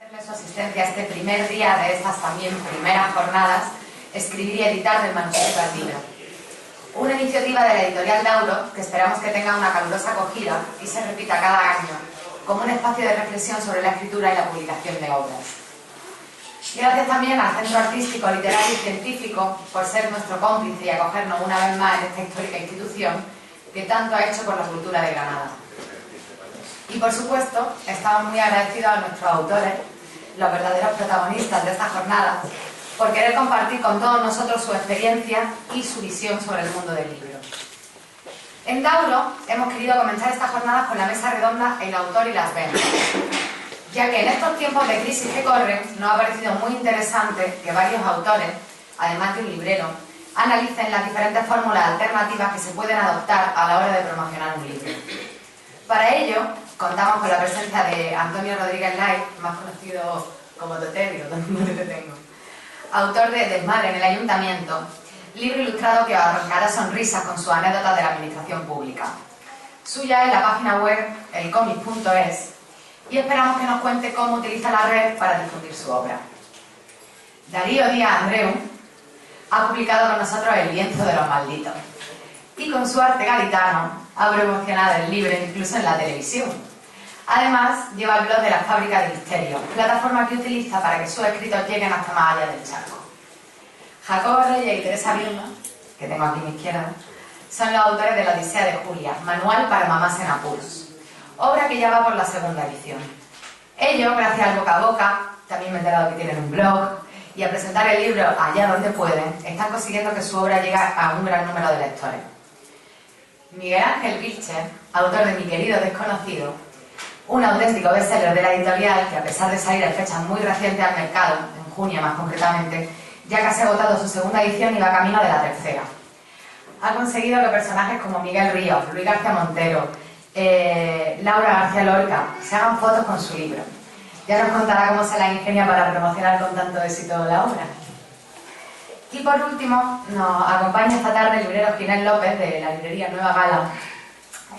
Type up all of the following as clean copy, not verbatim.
Agradecerle su asistencia a este primer día de estas también primeras jornadas, escribir y editar del manuscrito al libro. Una iniciativa de la editorial Dauro que esperamos que tenga una calurosa acogida y se repita cada año como un espacio de reflexión sobre la escritura y la publicación de obras. Gracias también al Centro Artístico, Literario y Científico por ser nuestro cómplice y acogernos una vez más en esta histórica institución que tanto ha hecho por la cultura de Granada. Y por supuesto, estamos muy agradecidos a nuestros autores, los verdaderos protagonistas de esta jornada, por querer compartir con todos nosotros su experiencia y su visión sobre el mundo del libro. En Dauro hemos querido comenzar esta jornada con la mesa redonda El autor y las ventas, ya que en estos tiempos de crisis que corren nos ha parecido muy interesante que varios autores, además de un librero, analicen las diferentes fórmulas alternativas que se pueden adoptar a la hora de promocionar un libro. Para ello, contamos con la presencia de Antonio Rodríguez Lai, más conocido como Toterio, donde te tengo, autor de Desmadre en el Ayuntamiento, libro ilustrado que arrancará sonrisas con sus anécdotas de la administración pública. Suya es la página web elcomic.es y esperamos que nos cuente cómo utiliza la red para difundir su obra. Darío Díaz Andreu ha publicado con nosotros El lienzo de los malditos y con su arte gaditano ha promocionado el libro incluso en la televisión. Además, lleva el blog de la Fábrica de Misterio, plataforma que utiliza para que sus escritos lleguen hasta más allá del charco. Jacobo Reyes y Teresa Vilma, que tengo aquí a mi izquierda, son los autores de La Odisea de Julia, manual para mamás en apuros, obra que ya va por la segunda edición. Ellos, gracias al boca a boca, también me he enterado que tienen un blog, y a presentar el libro allá donde pueden, están consiguiendo que su obra llegue a un gran número de lectores. Miguel Ángel Vilches, autor de Mi querido desconocido, un auténtico bestseller de la editorial que, a pesar de salir en fechas muy recientes al mercado, en junio más concretamente, ya casi ha agotado su segunda edición y va camino de la tercera. Ha conseguido que personajes como Miguel Ríos, Luis García Montero, Laura García Lorca se hagan fotos con su libro. Ya nos contará cómo se la ingenia para promocionar con tanto éxito la obra. Y por último, nos acompaña esta tarde el librero Ginés López de la librería Nueva Gala.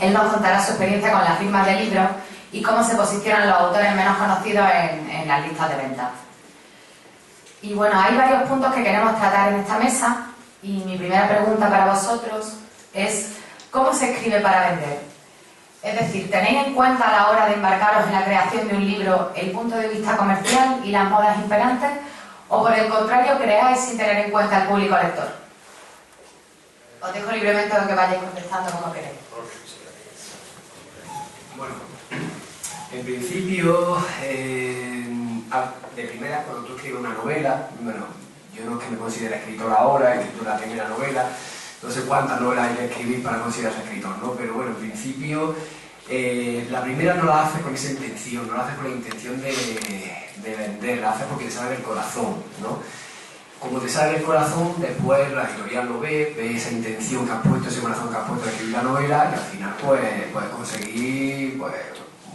Él nos contará su experiencia con las firmas de libros y cómo se posicionan los autores menos conocidos en las listas de ventas. Y bueno, hay varios puntos que queremos tratar en esta mesa y mi primera pregunta para vosotros es ¿cómo se escribe para vender? Es decir, ¿tenéis en cuenta a la hora de embarcaros en la creación de un libro el punto de vista comercial y las modas imperantes? ¿O por el contrario creáis sin tener en cuenta el público lector? Os dejo libremente que vayáis contestando como queréis. Bueno, en principio, de primera, cuando tú escribes una novela, bueno, yo no es que me considere escritor ahora, he escrito la primera novela, no sé cuántas novelas hay que escribir para considerarse escritor, ¿no? Pero bueno, en principio, la primera no la haces con esa intención, no la haces con la intención de vender, la haces porque te sale del corazón, ¿no? Como te sale del corazón, después la editorial lo ve esa intención que has puesto, ese corazón que has puesto de escribir la novela y al final pues puedes conseguir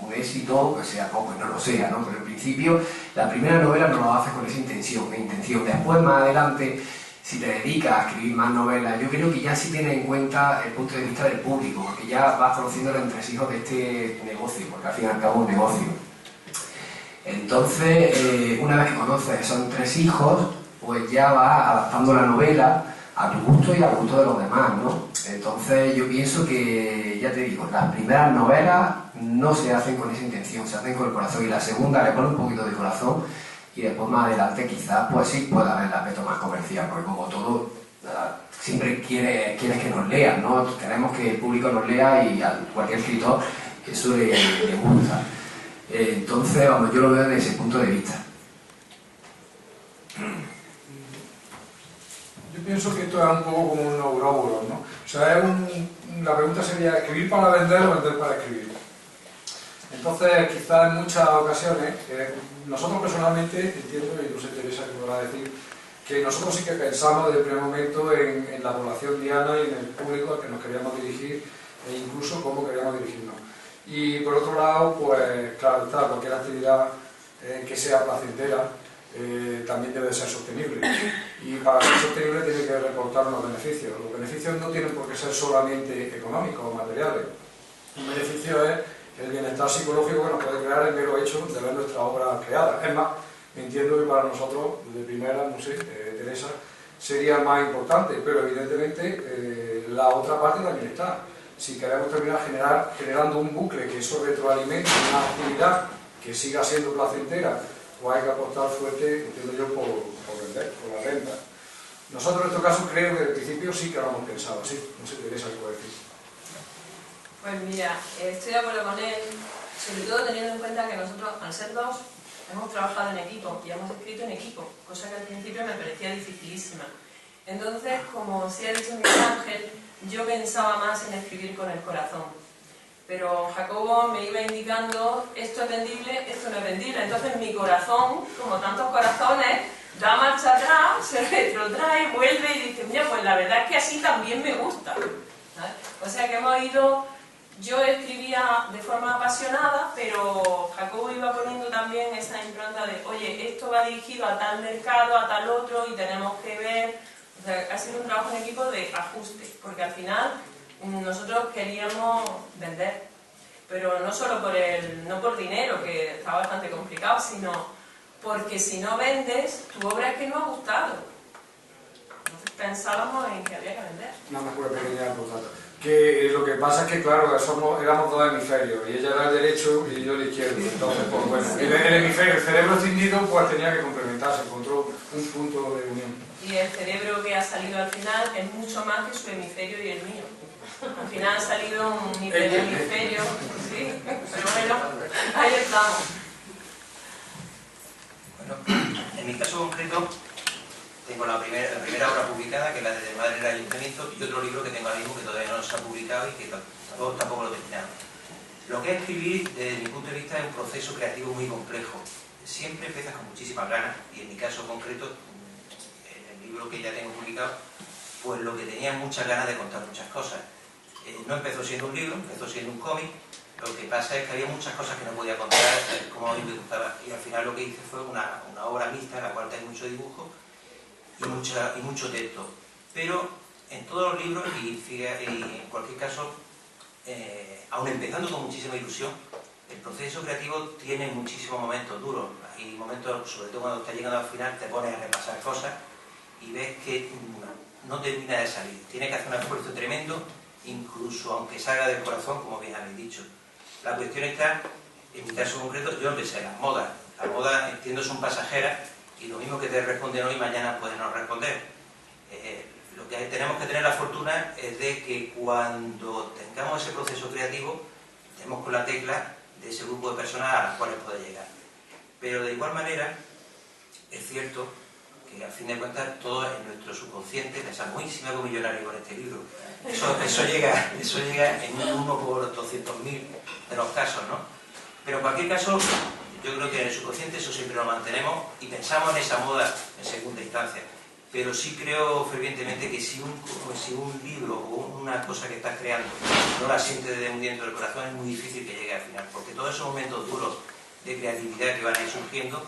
un éxito, que sea poco y no lo sea, ¿no? Pero en principio la primera novela no la haces con esa intención. Después, más adelante, si te dedicas a escribir más novelas, yo creo que ya sí tienes en cuenta el punto de vista del público, porque ya vas conociendo los entresijos de este negocio, porque al fin y al cabo es un negocio. Entonces, una vez que conoces esos entresijos, pues ya vas adaptando la novela a tu gusto y al gusto de los demás, ¿no? Entonces yo pienso que, ya te digo, las primeras novelas no se hacen con esa intención, se hacen con el corazón, y la segunda le pone un poquito de corazón y después más adelante quizás pues sí pueda haber el aspecto más comercial, porque como todo siempre quieres que nos lean, ¿no? Queremos que el público nos lea y a cualquier escritor eso le gusta. Entonces, vamos, yo lo veo desde ese punto de vista. Yo pienso que esto es un poco como un ouróboros, ¿no? O sea, la pregunta sería ¿escribir para vender o vender para escribir? Entonces, quizás en muchas ocasiones, nosotros personalmente, entiendo, y no sé Teresa que me va a decir, que nosotros sí que pensamos desde el primer momento en la población diana y en el público al que nos queríamos dirigir e incluso cómo queríamos dirigirnos. Y por otro lado, pues claro está, cualquier actividad que sea placentera también debe ser sostenible, y para ser sostenible tiene que reportar unos beneficios. Los beneficios no tienen por qué ser solamente económicos o materiales. Un beneficio es El bienestar psicológico que nos puede crear el mero hecho de ver nuestra obra creada. Es más, entiendo que para nosotros, de primera, no sé, Teresa, sería más importante, pero evidentemente la otra parte también está. Si queremos terminar generando un bucle que eso retroalimente una actividad que siga siendo placentera, pues hay que apostar fuerte, entiendo yo, por vender, por la renta. Nosotros en este caso creo que desde el principio sí que lo hemos pensado así. No sé, Teresa, ¿qué puede decir? Pues mira, estoy de acuerdo con él, sobre todo teniendo en cuenta que nosotros, al ser dos, hemos trabajado en equipo y hemos escrito en equipo, cosa que al principio me parecía dificilísima. Entonces, como sí ha dicho Miguel Ángel, yo pensaba más en escribir con el corazón. Pero Jacobo me iba indicando, esto es vendible, esto no es vendible. Entonces mi corazón, como tantos corazones, da marcha atrás, se retrotrae, vuelve y dice, mira, pues la verdad es que así también me gusta. ¿Sabes? O sea que hemos ido... Yo escribía de forma apasionada, pero Jacobo iba poniendo también esa impronta de, oye, esto va dirigido a tal mercado, a tal otro, y tenemos que ver... O sea, ha sido un trabajo en equipo de ajuste, porque al final nosotros queríamos vender, pero no solo no por dinero, que está bastante complicado, sino porque si no vendes, tu obra es que no ha gustado. Entonces pensábamos en que había que vender. Una mejor pequeña postdata. Que lo que pasa es que, claro, éramos dos hemisferios, y ella era el derecho y yo el izquierdo. Entonces, pues bueno, el hemisferio, el cerebro cindido, pues tenía que complementarse, encontró un punto de unión. Y el cerebro que ha salido al final es mucho más que su hemisferio y el mío. Al final ha salido un hemisferio, sí, pero bueno, ahí estamos. Bueno, en mi caso concreto, tengo la primera obra publicada, que es la de Madre del Ayuntamiento, y otro libro que tengo ahora mismo que todavía no se ha publicado y que tampoco lo he terminado. Lo que es escribir, desde mi punto de vista, es un proceso creativo muy complejo. Siempre empiezas con muchísimas ganas, y en mi caso concreto, en el libro que ya tengo publicado, pues lo que tenía muchas ganas de contar muchas cosas. No empezó siendo un libro, empezó siendo un cómic. Lo que pasa es que había muchas cosas que no podía contar como a mí me gustaba, y al final lo que hice fue una obra mixta en la cual hay mucho dibujo y mucho texto. Pero en todos los libros, y en cualquier caso, aun empezando con muchísima ilusión, el proceso creativo tiene muchísimos momentos duros. Hay momentos, sobre todo cuando estás llegando al final, te pones a repasar cosas y ves que no termina de salir. Tienes que hacer un esfuerzo tremendo, incluso aunque salga del corazón, como bien habéis dicho. La cuestión está, en mi caso concreto, yo empecé las modas. Las modas, entiendo, son pasajeras, y lo mismo que te responden hoy, mañana pueden no responder. Lo que tenemos que tener la fortuna es de que cuando tengamos ese proceso creativo, demos con la tecla de ese grupo de personas a las cuales puede llegar. Pero de igual manera, es cierto que al fin de cuentas todo en nuestro subconsciente pensamos, uy, si me hago millonario con este libro. Eso llega en un 1 por 200.000 de los casos, ¿no? Pero en cualquier caso, yo creo que en el subconsciente eso siempre lo mantenemos y pensamos en esa moda en segunda instancia. Pero sí creo fervientemente que si un libro o una cosa que estás creando no la sientes desde muy dentro del corazón, es muy difícil que llegue al final, porque todos esos momentos duros de creatividad que van a ir surgiendo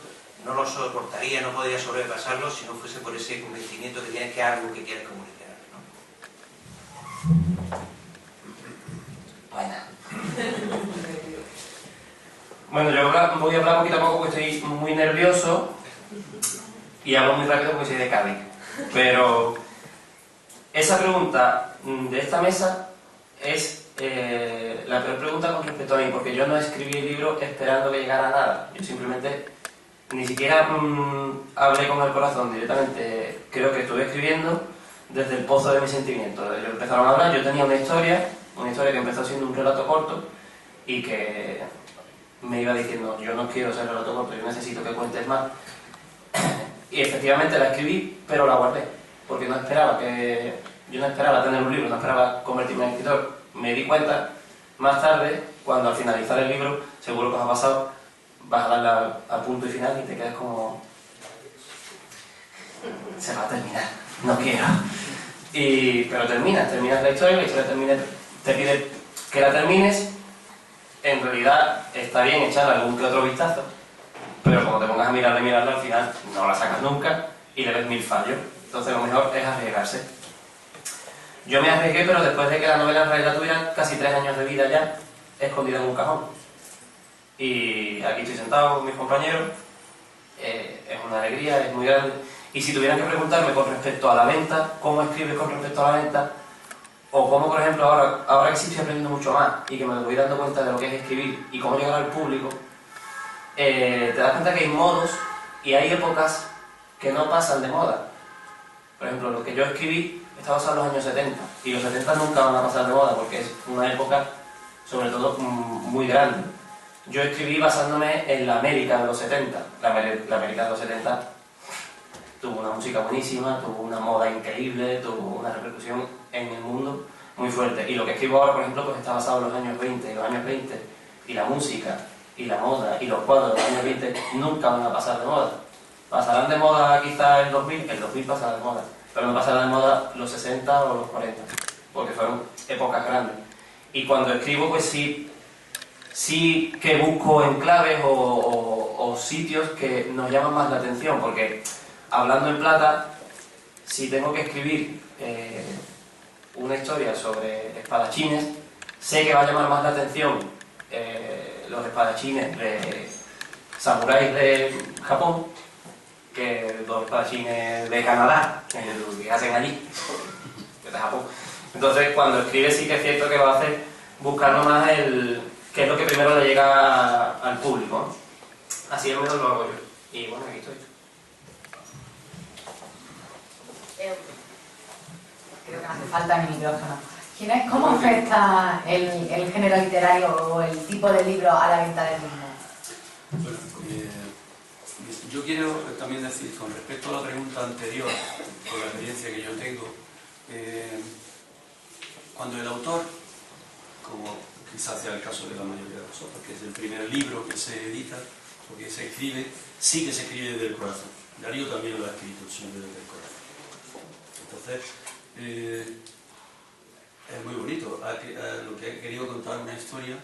no los soportaría, no podría sobrepasarlos si no fuese por ese convencimiento que tienes que algo que quieres comunicar, ¿no? Bueno, yo voy a hablar poquito a poco porque estoy muy nervioso y hablo muy rápido porque soy de Cádiz. Pero esa pregunta de esta mesa es la peor pregunta con respecto a mí, porque yo no escribí el libro esperando que llegara a nada. Yo simplemente ni siquiera hablé con el corazón directamente. Creo que estuve escribiendo desde el pozo de mis sentimientos. Ellos empezaron a hablar, yo tenía una historia que empezó siendo un relato corto y que me iba diciendo, yo no quiero ser relato corto, yo necesito que cuentes más. Y efectivamente la escribí, pero la guardé, porque yo no esperaba tener un libro, no esperaba convertirme en escritor. Me di cuenta más tarde, cuando al finalizar el libro, seguro que os ha pasado, vas a darle al punto y final y te quedas como... se va a terminar, no quiero. Pero terminas la historia te pide que la termines. En realidad está bien echar algún que otro vistazo, pero como te pongas a mirarla al final no la sacas nunca y le ves 1000 fallos. Entonces lo mejor es arriesgarse. Yo me arriesgué, pero después de que la novela en realidad tuviera casi 3 años de vida ya escondida en un cajón. Y aquí estoy sentado con mis compañeros, es una alegría, es muy grande. Y si tuvieran que preguntarme con respecto a la venta, cómo escribes con respecto a la venta, o cómo, por ejemplo, ahora que sí estoy aprendiendo mucho más y que me voy dando cuenta de lo que es escribir y cómo llegar al público, te das cuenta que hay modos y hay épocas que no pasan de moda. Por ejemplo, lo que yo escribí está basado en los años 70 y los 70 nunca van a pasar de moda porque es una época, sobre todo, muy grande. Yo escribí basándome en la América de los 70. La América de los 70 tuvo una música buenísima, tuvo una moda increíble, tuvo una repercusión en el mundo muy fuerte. Y lo que escribo ahora, por ejemplo, pues está basado en los años 20. Y los años 20 y la música y la moda y los cuadros de los años 20 nunca van a pasar de moda. Pasarán de moda quizá el 2000 pasará de moda, pero no pasarán de moda los 60 o los 40, porque fueron épocas grandes. Y cuando escribo, pues sí que busco enclaves o sitios que nos llaman más la atención, porque hablando en plata, si tengo que escribir una historia sobre espadachines, sé que va a llamar más la atención los espadachines de samuráis de Japón que los espadachines de Canadá, que hacen allí, de Japón. Entonces, cuando escribes sí que es cierto que lo haces buscando más qué es lo que primero le llega al público, ¿no? Así al menos lo hago yo. Y bueno, aquí estoy. Creo que no hace falta ni micrófono. Ginés, ¿cómo afecta el género literario o el tipo de libro a la venta del mismo? Bueno, yo quiero también decir, con respecto a la pregunta anterior, con la experiencia que yo tengo, cuando el autor, como quizás sea el caso de la mayoría de nosotros, que es el primer libro que se edita o que se escribe, sí que se escribe desde el corazón. Darío también lo ha escrito siempre desde el corazón. Entonces, es muy bonito. Lo que he querido contar una historia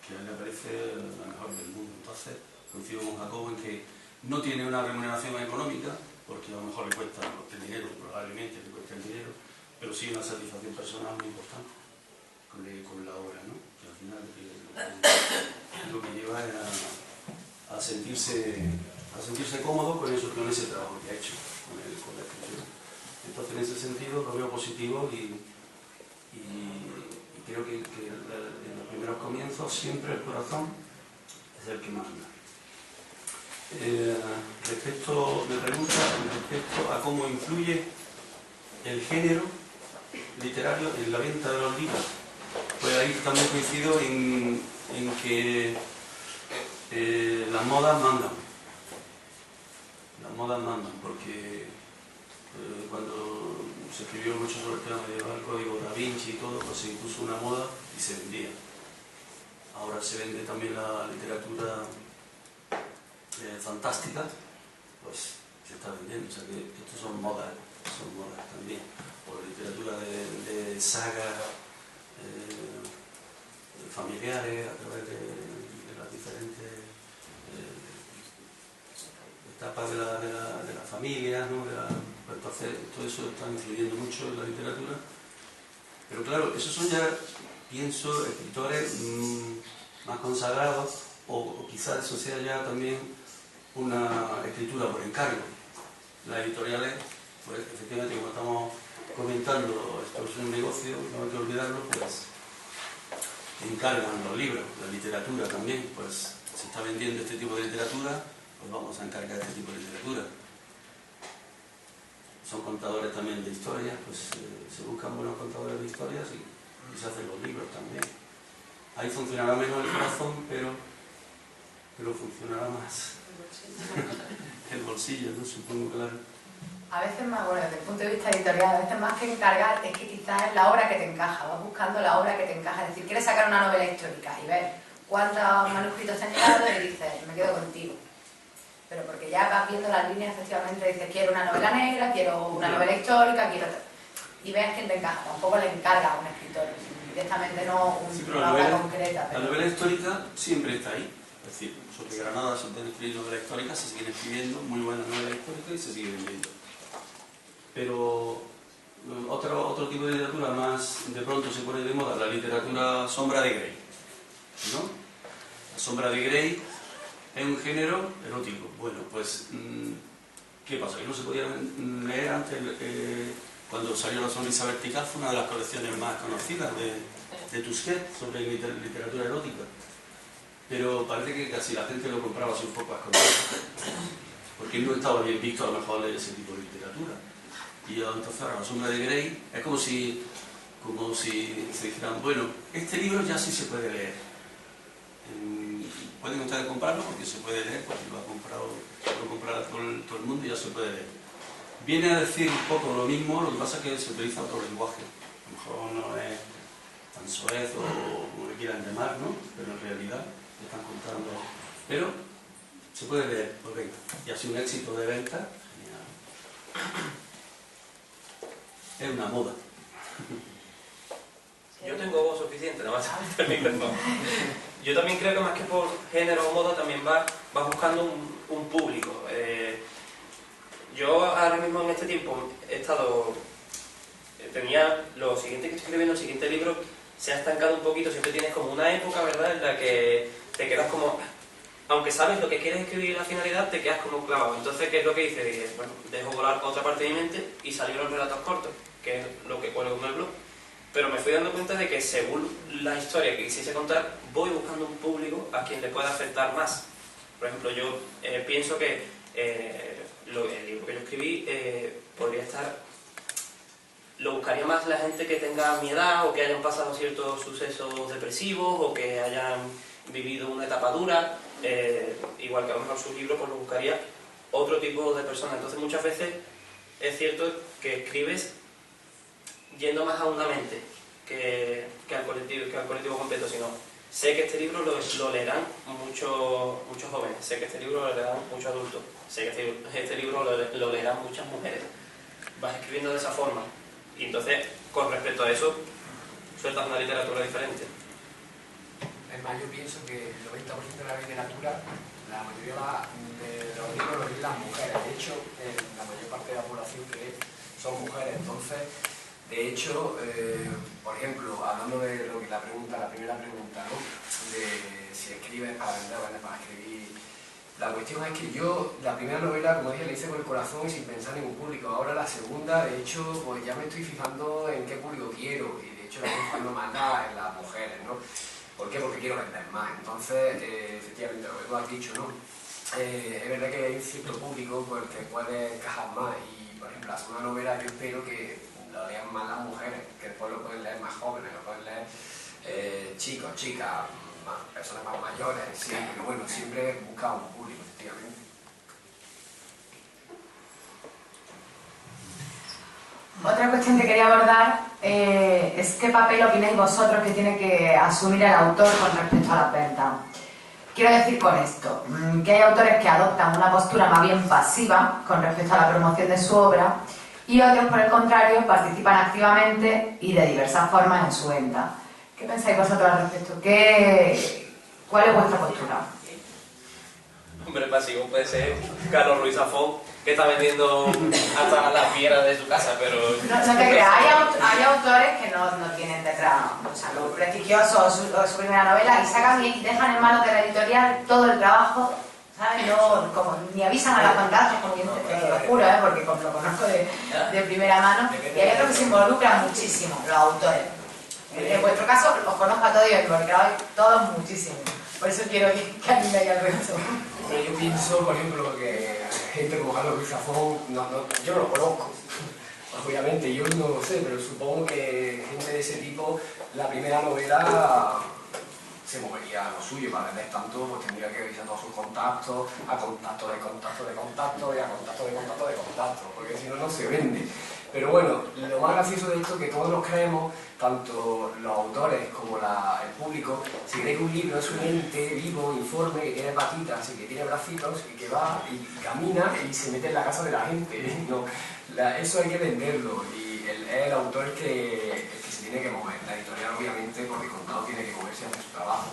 que a mí me parece la mejor del mundo. Entonces, coincido con Jacobo en que no tiene una remuneración económica, porque a lo mejor le cuesta el dinero, probablemente le cuesta el dinero, pero sí una satisfacción personal muy importante con la obra, ¿no? Que al final lo que lleva es a sentirse cómodo con ese trabajo que ha hecho, con la escritura. Entonces, en ese sentido, lo veo positivo y creo que en los primeros comienzos siempre el corazón es el que manda. Me pregunta respecto a cómo influye el género literario en la venta de los libros. Pues ahí también coincido en que las modas mandan. Las modas mandan, porque cuando se escribió mucho sobre el tema medieval, el código Da Vinci y todo, pues se impuso una moda y se vendía. Ahora se vende también la literatura fantástica, pues se está vendiendo. O sea que estos son modas también. O literatura de sagas familiares a través de las diferentes etapas de la familia, ¿no? Entonces, todo eso está influyendo mucho en la literatura. Pero claro, esos son ya, pienso, escritores más consagrados, o quizás eso sea ya también una escritura por encargo. Las editoriales, pues efectivamente, como estamos comentando, esto es un negocio, no hay que olvidarlo, pues encargan los libros, la literatura también, pues se está vendiendo este tipo de literatura, pues vamos a encargar este tipo de literatura. Son contadores también de historias, pues se buscan buenos contadores de historias y se hacen los libros también. Ahí funcionará menos el corazón, pero funcionará más el bolsillo, ¿no? Supongo, claro. A veces más, bueno, desde el punto de vista editorial, a veces más que encargar es que quizás es la obra que te encaja, vas buscando la obra que te encaja. Es decir, quieres sacar una novela histórica y ver cuántos manuscritos te han llegado y dices, me quedo contigo. Pero porque ya vas viendo las líneas, efectivamente, dices, quiero una novela negra, quiero una novela histórica, quiero... Y ves quién te encaja, tampoco le encarga a un escritor, directamente no una obra concreta. Pero... La novela histórica siempre está ahí. Es decir, sobre Granada se pueden escribir novelas históricas, se siguen escribiendo muy buenas novelas históricas y se siguen vendiendo. Pero otro tipo de literatura más de pronto se pone de moda, la literatura sombra de Grey, ¿no? La Sombra de Grey es un género erótico. Bueno, pues, ¿qué pasa? Que no se podía leer antes, cuando salió La sonrisa vertical, fue una de las colecciones más conocidas de Tusquet sobre literatura erótica. Pero parece que casi la gente lo compraba así un poco a escondidas, porque no estaba bien visto a lo mejor leer ese tipo de literatura. Y entonces ahora La sombra de Grey es como si se dijeran, bueno, este libro ya sí se puede leer. Pueden ustedes comprarlo porque se puede leer, porque lo ha comprado todo el mundo y ya se puede leer. Viene a decir un poco lo mismo, lo que pasa es que se utiliza otro lenguaje. A lo mejor no es tan soez o como le quieran llamar, ¿no? Pero en realidad están contando. Pero se puede leer, pues venga. Y ha sido un éxito de venta. Es una moda. Yo tengo voz suficiente, nada más el micrófono. Yo también creo que más que por género o moda también vas buscando un público. Yo ahora mismo en este tiempo tenía lo siguiente que estoy escribiendo, el siguiente libro se ha estancado un poquito, siempre tienes como una época, ¿verdad?, en la que te quedas como, aunque sabes lo que quieres escribir y la finalidad, te quedas como clavado. Entonces, ¿qué es lo que hice? Dije, bueno, dejo volar otra parte de mi mente y salieron los relatos cortos, que es lo que cuelgo en el blog. Pero me fui dando cuenta de que según la historia que quisiese contar, voy buscando un público a quien le pueda afectar más. Por ejemplo, yo pienso que el libro que yo escribí podría estar... Lo buscaría más la gente que tenga mi edad o que hayan pasado ciertos sucesos depresivos o que hayan vivido una etapa dura. Igual que a lo mejor su libro, pues lo buscaría otro tipo de personas. Entonces muchas veces es cierto que escribes yendo más a una mente que al colectivo completo, sino sé que este libro lo leerán muchos jóvenes, sé que este libro lo leerán muchos adultos, sé que este libro lo leerán muchas mujeres. Vas escribiendo de esa forma y entonces con respecto a eso sueltas una literatura diferente. Es más, yo pienso que el 90% de la literatura, la mayoría de los libros los leen las mujeres. De hecho, la mayor parte de la población que son mujeres. Entonces, de hecho, por ejemplo, hablando de lo que la primera pregunta, ¿no?, de si escribes para vender o vender para escribir. La cuestión es que yo, la primera novela, como dije, la hice con el corazón y sin pensar en un público. Ahora la segunda, de hecho, pues ya me estoy fijando en qué público quiero. Y de hecho la estoy fijando más en las mujeres, ¿no? ¿Por qué? Porque quiero vender más. Entonces, efectivamente, lo que tú has dicho, ¿no? Es verdad que hay un cierto público por el que puede encajar más. Y, por ejemplo, la segunda novela yo espero que lo lean más las mujeres, que después lo pueden leer más jóvenes, lo pueden leer chicos, chicas, personas más mayores, sí, pero bueno, siempre busca un público, efectivamente. Otra cuestión que quería abordar es qué papel opináis vosotros que tiene que asumir el autor con respecto a las ventas. Quiero decir con esto, que hay autores que adoptan una postura más bien pasiva con respecto a la promoción de su obra y otros, por el contrario, participan activamente y de diversas formas en su venta. ¿Qué pensáis vosotros al respecto? ¿Cuál es vuestra postura? Hombre, pasivo puede ser Carlos Ruiz Zafón, que está vendiendo hasta las piedras de su casa, pero... No te creas, hay autores que no tienen detrás, o sea, lo prestigioso su primera novela y sacan y dejan en manos de la editorial todo el trabajo, ¿sabes? No, como, ni avisan a las pantallas, como que te lo juro, porque lo conozco de primera mano, y hay otros que se involucran muchísimo, los autores. En vuestro caso, os conozco a todos y os involucráis todos muchísimo. Por eso quiero que animéis al resto. Yo pienso, por ejemplo, que gente como Carlos Ruiz Zafón, yo no lo conozco, obviamente, yo no lo sé, pero supongo que gente de ese tipo, la primera novela se movería a lo suyo. Para vender tanto, pues tendría que avisar a todos sus contactos, a contacto de contacto de contacto y a contacto de contacto de contacto, porque si no, no se vende. Pero bueno, lo más gracioso de esto es que todos nos creemos, tanto los autores como el público, se cree que un libro es un ente vivo, informe, que tiene patitas y que tiene bracitos y que va y camina y se mete en la casa de la gente. No, eso hay que venderlo y es el autor el que se tiene que mover. La editorial, obviamente, por descontado, tiene que moverse hacia su trabajo.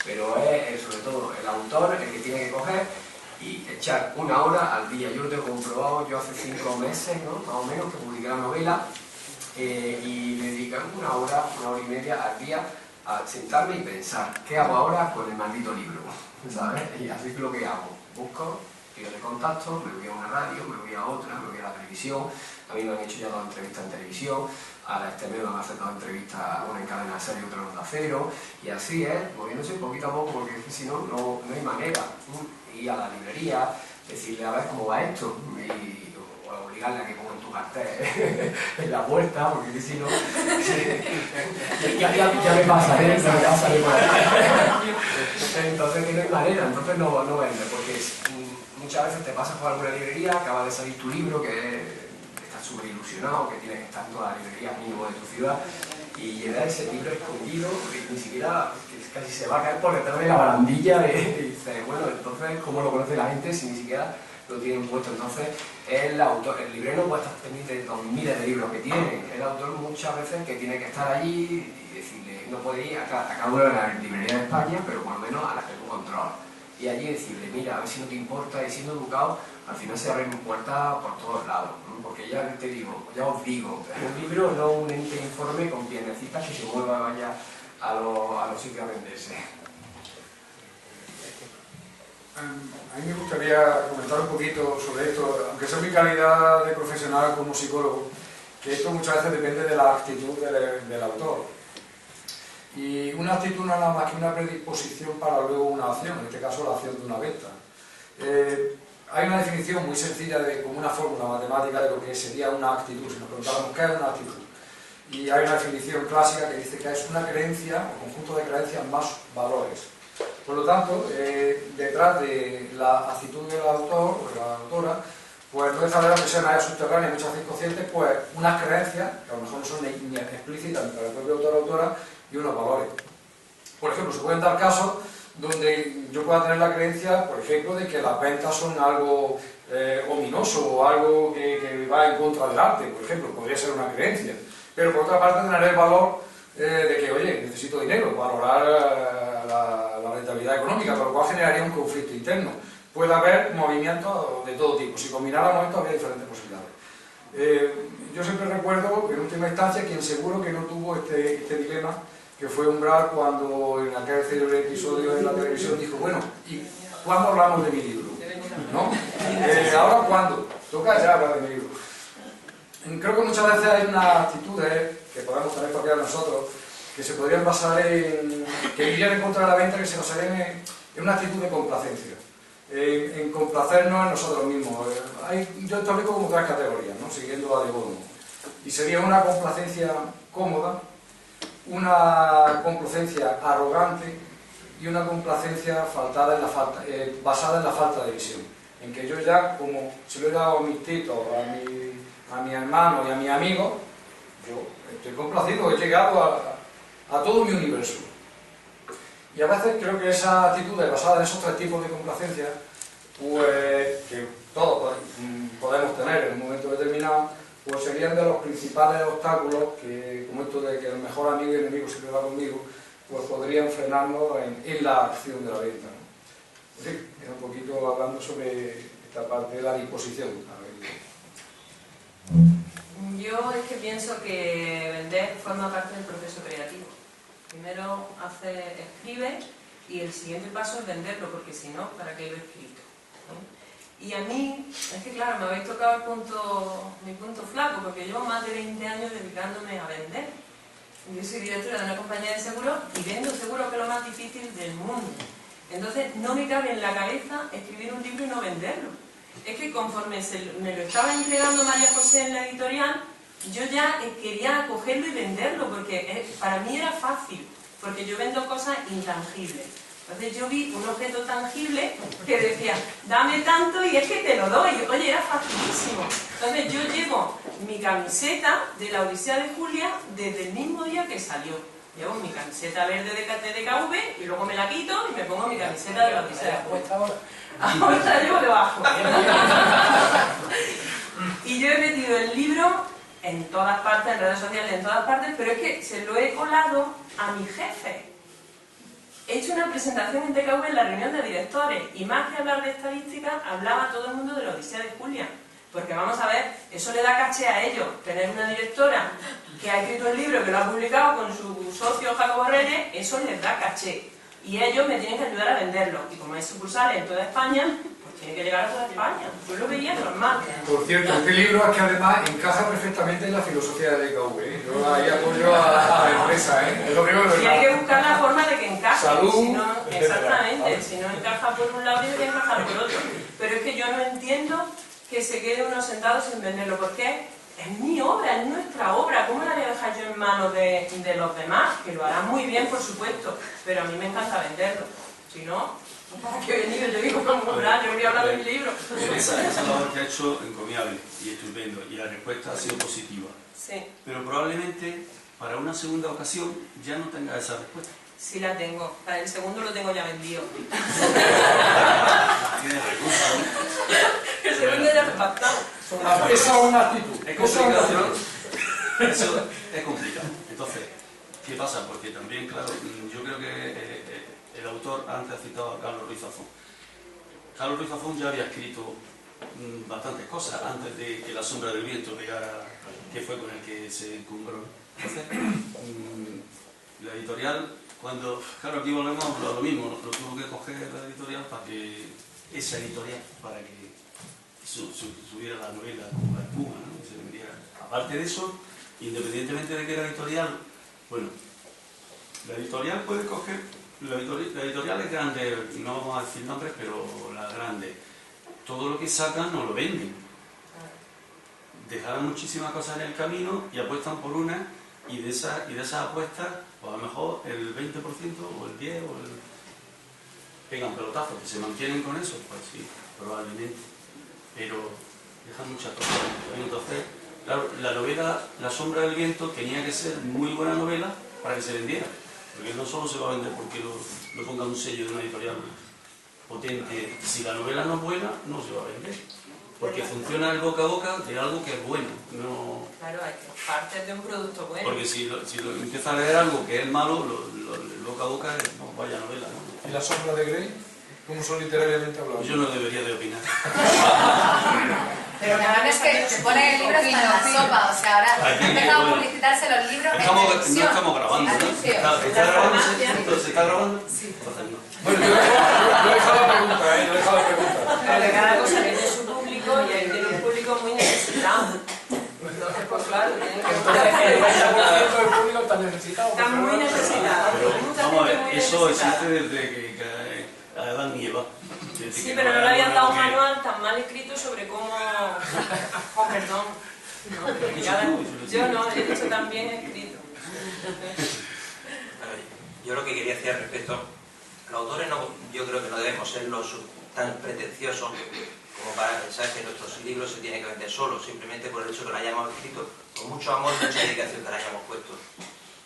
Pero es sobre todo el autor el que tiene que coger y echar una hora al día. Yo lo tengo comprobado, yo hace 5 meses, ¿no?, más o menos, que publiqué la novela y le dedican una hora y media al día a sentarme y pensar, ¿qué hago ahora con el maldito libro? ¿Sabes? Y así es lo que hago. Busco, pido de contacto, me voy a una radio, me voy a otra, me voy a la televisión. A mí me han hecho ya 2 entrevistas en televisión, a este mes me han hecho 2 entrevistas, una en Cadena Ser y otra en Onda Cero, y así es, moviéndose poquito a poco, porque si no, no hay manera. Ir a la librería, decirle a ver cómo va esto, y obligarle a que pongan tu cartel en la puerta, porque si no, ya me pasa, ya sale por ahí. Entonces que no hay manera, entonces no vende, porque muchas veces te pasas por alguna librería, acaba de salir tu libro, que estás súper ilusionado, que tienes que estar en todas las librerías mínimo de tu ciudad, y llega ese libro escondido, y ni siquiera, casi se va a caer por detrás de la barandilla, y dices, bueno, entonces, ¿cómo lo conoce la gente si ni siquiera lo tienen puesto? Entonces, el librero no puede estar pendiente de los miles de libros que tiene. El autor muchas veces que tiene que estar allí y decirle, no puede ir a cada una de las librerías de España, pero por lo menos a las que tú controlas. Y allí decirle, mira, a ver si no te importa, y siendo educado, al final se abren puertas por todos lados, ¿no? Porque ya te digo, ya os digo, un libro no un ente informe con piernecitas que se mueva vaya a los sitios a venderse. A mí me gustaría comentar un poquito sobre esto, aunque sea mi calidad de profesional como psicólogo, que esto muchas veces depende de la actitud del autor. Y una actitud no es nada más que una predisposición para luego una acción, en este caso la acción de una venta. Hay una definición muy sencilla como una fórmula matemática de lo que sería una actitud, si nos preguntáramos qué es una actitud. Y hay una definición clásica que dice que es una creencia o conjunto de creencias más valores. Por lo tanto, detrás de la actitud del autor o de la autora, pues puede estar de ser áreas subterráneas, muchas veces conscientes, pues unas creencias, que a lo mejor no son ni explícitas ni para el propio autor o autora, y unos valores. Por ejemplo, se pueden dar casos donde yo pueda tener la creencia, por ejemplo, de que las ventas son algo ominoso o algo que va en contra del arte, por ejemplo, podría ser una creencia. Pero por otra parte tener el valor de que, oye, necesito dinero, valorar la rentabilidad económica, por lo cual generaría un conflicto interno. Puede haber movimientos de todo tipo. Si combináramos esto, habría diferentes posibilidades. Yo siempre recuerdo, en última instancia, quien seguro que no tuvo este dilema, que fue Umbral cuando en aquel célebre episodio de la televisión dijo, bueno, ¿y cuándo hablamos de mi libro? ¿No? ¿Ahora cuándo? Toca ya hablar de mi libro. Creo que muchas veces hay unas actitudes que podemos tener cualquiera de nosotros que se podrían basar en que irían en contra de la venta, que se basarían en una actitud de complacencia, en complacernos en nosotros mismos. Yo establezco como 3 categorías, ¿no? Siguiendo a De Bono. Y sería una complacencia cómoda, una complacencia arrogante y una complacencia basada en la falta de visión. En que yo ya, como se lo he dado a mis titos, a mi hermano y a mi amigo, yo estoy complacido, he llegado a todo mi universo. Y a veces creo que esa actitud basada en esos 3 tipos de complacencia, pues que todos podemos tener en un momento determinado, pues serían de los principales obstáculos que, como esto de que el mejor amigo y enemigo siempre va conmigo, pues podrían frenarnos en la acción de la venta, ¿no? Es decir, es un poquito hablando sobre esta parte de la disposición. Yo es que pienso que vender forma parte del proceso creativo. Primero escribe y el siguiente paso es venderlo, porque si no, ¿para qué lo he escrito? ¿No? Y a mí, es que claro, me habéis tocado mi punto flaco, porque llevo más de 20 años dedicándome a vender. Yo soy directora de una compañía de seguros y vendo seguros, que es lo más difícil del mundo. Entonces no me cabe en la cabeza escribir un libro y no venderlo. Es que conforme me lo estaba entregando María José en la editorial, yo ya quería cogerlo y venderlo, porque para mí era fácil, porque yo vendo cosas intangibles. Entonces yo vi un objeto tangible que decía, dame tanto y es que te lo doy. Oye, era facilísimo. Entonces yo llevo mi camiseta de la Odisea de Julia desde el mismo día que salió. Llevo mi camiseta verde de TDKV y luego me la quito y me pongo mi camiseta de la Odisea de Julia. Ahora la llevo debajo. Y yo he metido el libro en todas partes, en redes sociales, en todas partes, pero es que se lo he colado a mi jefe. He hecho una presentación en TKV en la reunión de directores y más que hablar de estadística, hablaba todo el mundo de la Odisea de Julia. Porque vamos a ver, eso le da caché a ellos, tener una directora que ha escrito el libro, que lo ha publicado con su socio los Jacobo Reyes, eso les da caché. Y ellos me tienen que ayudar a venderlo. Y como hay sucursales en toda España, pues tiene que llegar a toda España. Yo lo veía normal. Por cierto, este libro es que además encaja perfectamente en la filosofía de DKV, ¿eh? Yo ahí apoyo a la empresa, ¿eh? Es lo primero Y hay que buscar la forma de que encaje. Salud. Si no, exactamente. Si no encaja por un lado, tiene que encajar por otro. Pero es que yo no entiendo que se quede uno sentado sin venderlo. Porque es mi obra, es nuestra obra. ¿Cómo la voy a dejar yo en manos de los demás? Que lo harán muy bien, por supuesto. Pero a mí me encanta venderlo. Si no, ¿para qué he venido? Yo digo, no, yo voy a hablar de mi libro. Esa labor que ha hecho encomiable y estupendo, y la respuesta ha sido positiva. Sí. Pero probablemente para una segunda ocasión ya no tenga esa respuesta. Sí la tengo. Para el segundo lo tengo ya vendido. Tiene recursos, ¿no? El segundo ya está pactado. Esa es una actitud. Es complicado, ¿no? Eso es complicado. Entonces, ¿qué pasa? Porque también, claro, yo creo que el autor antes ha citado a Carlos Ruiz Zafón. Carlos Ruiz Zafón ya había escrito bastantes cosas antes de que La sombra del viento pegara, que fue con el que se encumbró. Entonces, la editorial, claro, aquí volvemos a lo mismo, lo tuvo que coger la editorial para que subiera la novela como la espuma, ¿no? Y se vendiera. Aparte de eso, independientemente de que la editorial, bueno, la editorial puede coger, la editorial es grande, no vamos a decir nombres, pero la grande, todo lo que sacan no lo venden. Dejaron muchísimas cosas en el camino y apuestan por una, y de esas apuestas, pues a lo mejor el 20% o el 10% pegan pelotazos, que se mantienen con eso, pues sí, probablemente, pero dejan muchas cosas. Entonces, claro, la novela La sombra del viento tenía que ser muy buena novela para que se vendiera, porque no solo se va a vender porque lo ponga un sello de una editorial potente. Si la novela no es buena, no se va a vender, porque funciona el boca a boca de algo que es bueno. No... Claro, hay que partir de un producto bueno. Porque si lo empieza a leer algo que es malo, el boca a boca es no, vaya novela, ¿no? ¿Y La sombra de Grey? ¿Cómo son literariamente hablando? Yo no debería de opinar. Pero también es que se pone el libro hasta en la sopa, o sea, ahora Aquí, han empezado a bueno, publicitarse los libros en No televisión. estamos grabando, ¿no? Anuncio. ¿Está grabando? ¿Se está grabando? Sí. Entonces no. Bueno, yo he dejado la pregunta, ¿eh? Yo he dejado la pregunta. Pero cada cosa tiene su público y hay tiene un público muy necesitado. Entonces, pues claro, tienen que buscar El 90% del público está necesitado. Están muy necesitados. Pero, Hay mucha vamos a gente ver, muy eso necesitada. existe desde que Adán y Eva. Desde Sí, que pero no Noé le habían dado un que- manual tan mal escrito sobre cómo... Oh, perdón. No, yo no, he dicho tan bien escrito. Yo lo que quería decir al respecto, los autores yo creo que no debemos ser tan pretenciosos como para pensar que nuestros libros se tienen que vender solos, simplemente por el hecho que lo hayamos escrito con mucho amor y mucha dedicación que lo hayamos puesto.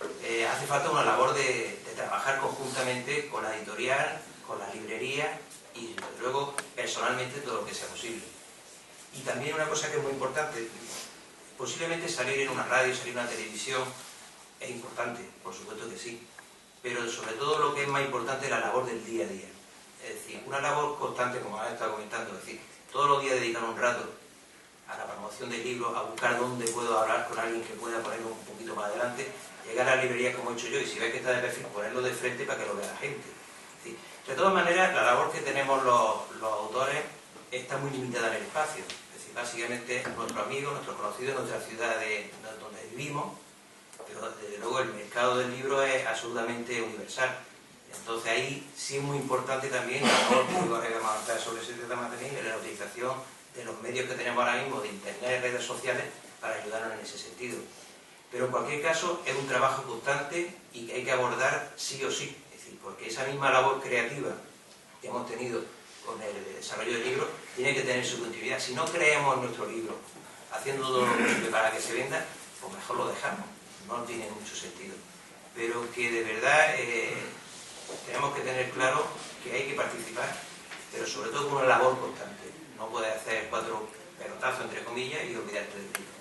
Hace falta una labor de trabajar conjuntamente con la editorial, con la librería y desde luego personalmente todo lo que sea posible. Y también una cosa que es muy importante, posiblemente salir en una radio, salir en una televisión es importante, por supuesto que sí, pero sobre todo lo que es más importante es la labor del día a día. Es decir, una labor constante, como has estado comentando, es decir, todos los días dedicar un rato a la promoción del libro, a buscar dónde puedo hablar con alguien que pueda ponerlo un poquito más adelante, llegar a la librería como he hecho yo y si ves que está de perfil, ponerlo de frente para que lo vea la gente. Es decir, de todas maneras, la labor que tenemos los autores está muy limitada en el espacio. Es decir, básicamente nuestros amigos, nuestros conocidos, nuestra ciudad donde vivimos, pero desde luego el mercado del libro es absolutamente universal. Entonces ahí sí es muy importante también, a lo mejor vamos a avanzar sobre ese tema también, la utilización de los medios que tenemos ahora mismo, de internet y redes sociales, para ayudarnos en ese sentido. Pero en cualquier caso es un trabajo constante y que hay que abordar sí o sí, es decir, porque esa misma labor creativa que hemos tenido con el desarrollo del libro tiene que tener su continuidad. Si no creemos en nuestro libro, haciendo todo lo posible para que se venda, pues mejor lo dejamos, no tiene mucho sentido. Pero que de verdad tenemos que tener claro que hay que participar, pero sobre todo con una labor constante. No puedes hacer 4 pelotazos, entre comillas, y olvidarte del libro.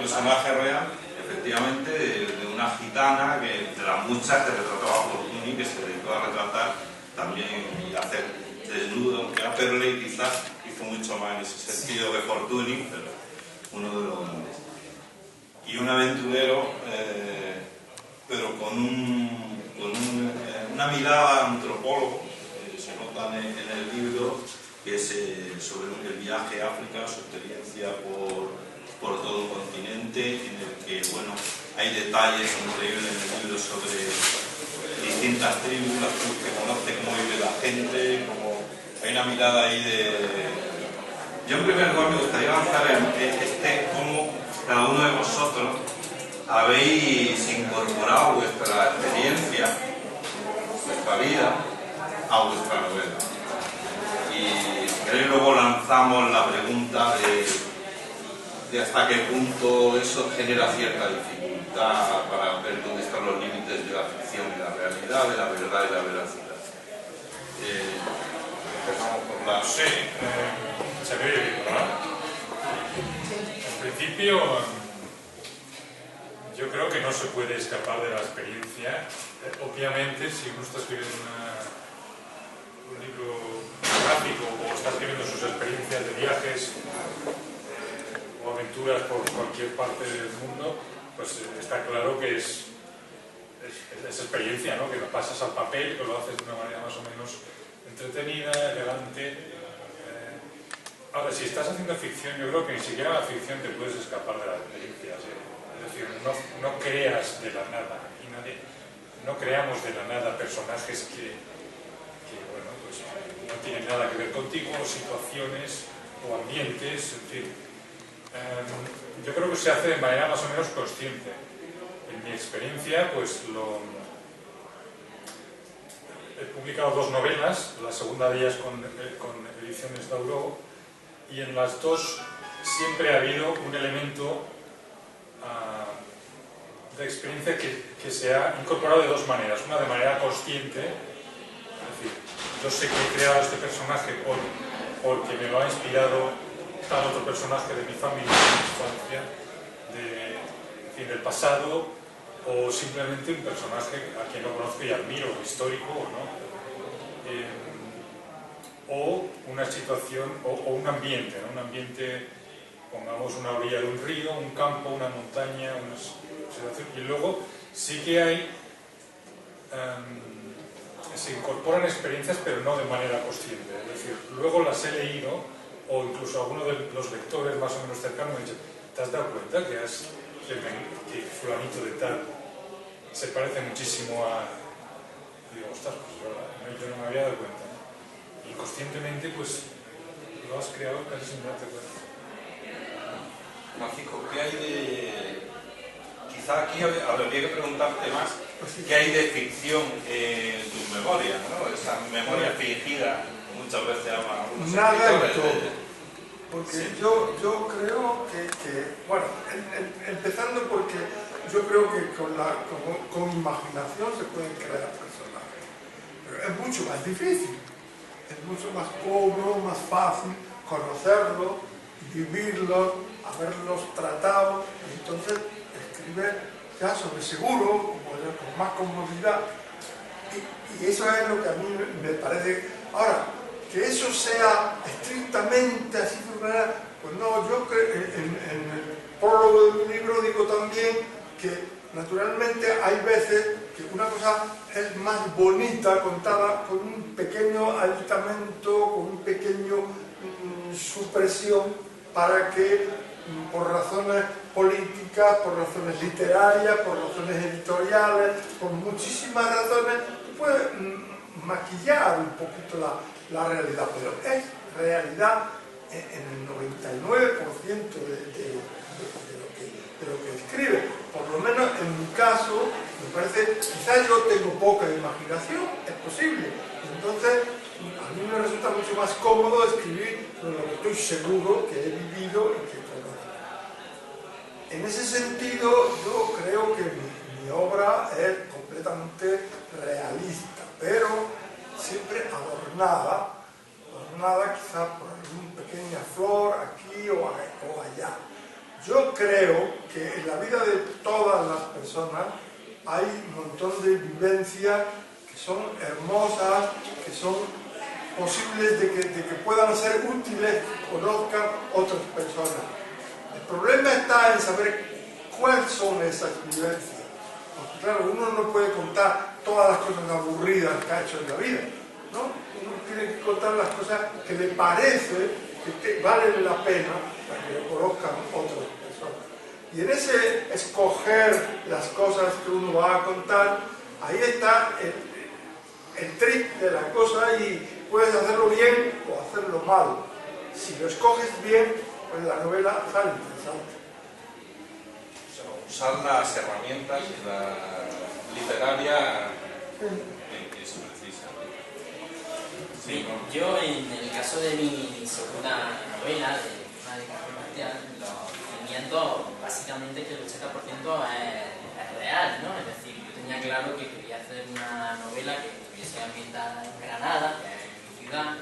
personaje real, efectivamente, de una gitana, de las muchas que retrataba Fortuny, que se dedicó a retratar también y a hacer desnudo, aunque a Perley quizás hizo mucho más en ese sentido que Fortuny, pero uno de los grandes. Y un aventurero, pero con una mirada antropólogo, se nota en el libro, que es sobre el viaje a África, su experiencia por todo el continente, en el que, bueno, hay detalles increíbles en el libro sobre distintas tribus, las tribus que conoce, cómo vive la gente, como hay una mirada ahí de... Yo en primer lugar me gustaría avanzar en cómo cada uno de vosotros habéis incorporado vuestra experiencia, vuestra vida, a vuestra novela. Y si queréis luego lanzamos la pregunta de hasta qué punto eso genera cierta dificultad para ver dónde están los límites de la ficción y la realidad, de la verdad y la veracidad. Empezamos por la... Sí, se ve bien, ¿verdad? En principio, yo creo que no se puede escapar de la experiencia. Obviamente, si uno está escribiendo un libro gráfico o está escribiendo sus experiencias de viajes o aventuras por cualquier parte del mundo, pues está claro que es experiencia, ¿no? Que lo pasas al papel, que lo haces de una manera más o menos entretenida, elegante. Ahora, si estás haciendo ficción, yo creo que ni siquiera la ficción te puedes escapar de la experiencia. ¿Sí? Es decir, no creas de la nada, y no creamos de la nada personajes que bueno, pues no tienen nada que ver contigo, o situaciones o ambientes, en fin. Yo creo que se hace de manera más o menos consciente. En mi experiencia, pues he publicado 2 novelas, la segunda de ellas con Ediciones Dauro, y en las 2 siempre ha habido un elemento de experiencia que se ha incorporado de 2 maneras. Una de manera consciente, es decir, yo sé que he creado este personaje porque me lo ha inspirado tal otro personaje de mi familia, de mi infancia, del pasado, o simplemente un personaje a quien no conozco y admiro, histórico o no. O una situación, o un ambiente, ¿no? Un ambiente, pongamos una orilla de un río, un campo, una montaña, una situación, y luego sí que hay, se incorporan experiencias pero no de manera consciente, es decir, luego las he leído, o incluso alguno de los lectores más o menos cercanos me ha dicho, ¿te has dado cuenta que fulanito de tal se parece muchísimo a... Y digo, ostras, pues yo no me había dado cuenta, ¿no? Inconscientemente, pues lo has creado casi sin darte cuenta. Francisco, ¿qué hay de...? Quizá aquí habría que preguntarte más, ¿qué hay de ficción en tus memorias, ¿no? Esa memoria fingida, muchas veces llaman algunos nada de escritores. todo. Porque sí. yo creo que bueno, empezando porque yo creo que con imaginación se pueden crear personajes, pero es mucho más difícil, es mucho más cómodo, más fácil conocerlos, vivirlos, haberlos tratado, y entonces escribir ya sobre seguro, con más comodidad, y eso es lo que a mí me parece. Ahora, que eso sea estrictamente así, pues no, yo en el prólogo de mi libro digo también que naturalmente hay veces que una cosa es más bonita contada con un pequeño aditamento, con un pequeño supresión, para que por razones políticas, por razones literarias, por razones editoriales, por muchísimas razones, puedes maquillar un poquito la realidad, pero es realidad en el 99% de lo que escribe. Por lo menos en mi caso, me parece, quizás yo tengo poca imaginación, es posible. Entonces, a mí me resulta mucho más cómodo escribir lo que estoy seguro que he vivido y que conozco. En ese sentido, yo creo que mi obra es completamente realista, pero siempre adornada quizá por alguna pequeña flor aquí o allá. Yo creo que hay un montón de vivencias que son hermosas, que son posibles de que puedan ser útiles, que conozcan otras personas. El problema está en saber cuáles son esas vivencias. Porque claro, uno no puede contar todas las cosas aburridas que ha hecho en la vida, ¿no? Uno tiene que contar las cosas que le parece que valen la pena para que lo conozcan otras personas. Y en ese escoger las cosas que uno va a contar, ahí está el trick de la cosa, y puedes hacerlo bien o hacerlo mal. Si lo escoges bien, pues la novela sale interesante. Usar las herramientas de la literaria que se precisa. Sí, ¿no? Yo, en el caso de mi segunda novela, de Una de Café Marcial, los cimientos, básicamente que el 80% es real, ¿no? Es decir, yo tenía claro que quería hacer una novela que estuviese ambientada en Granada, que es mi ciudad.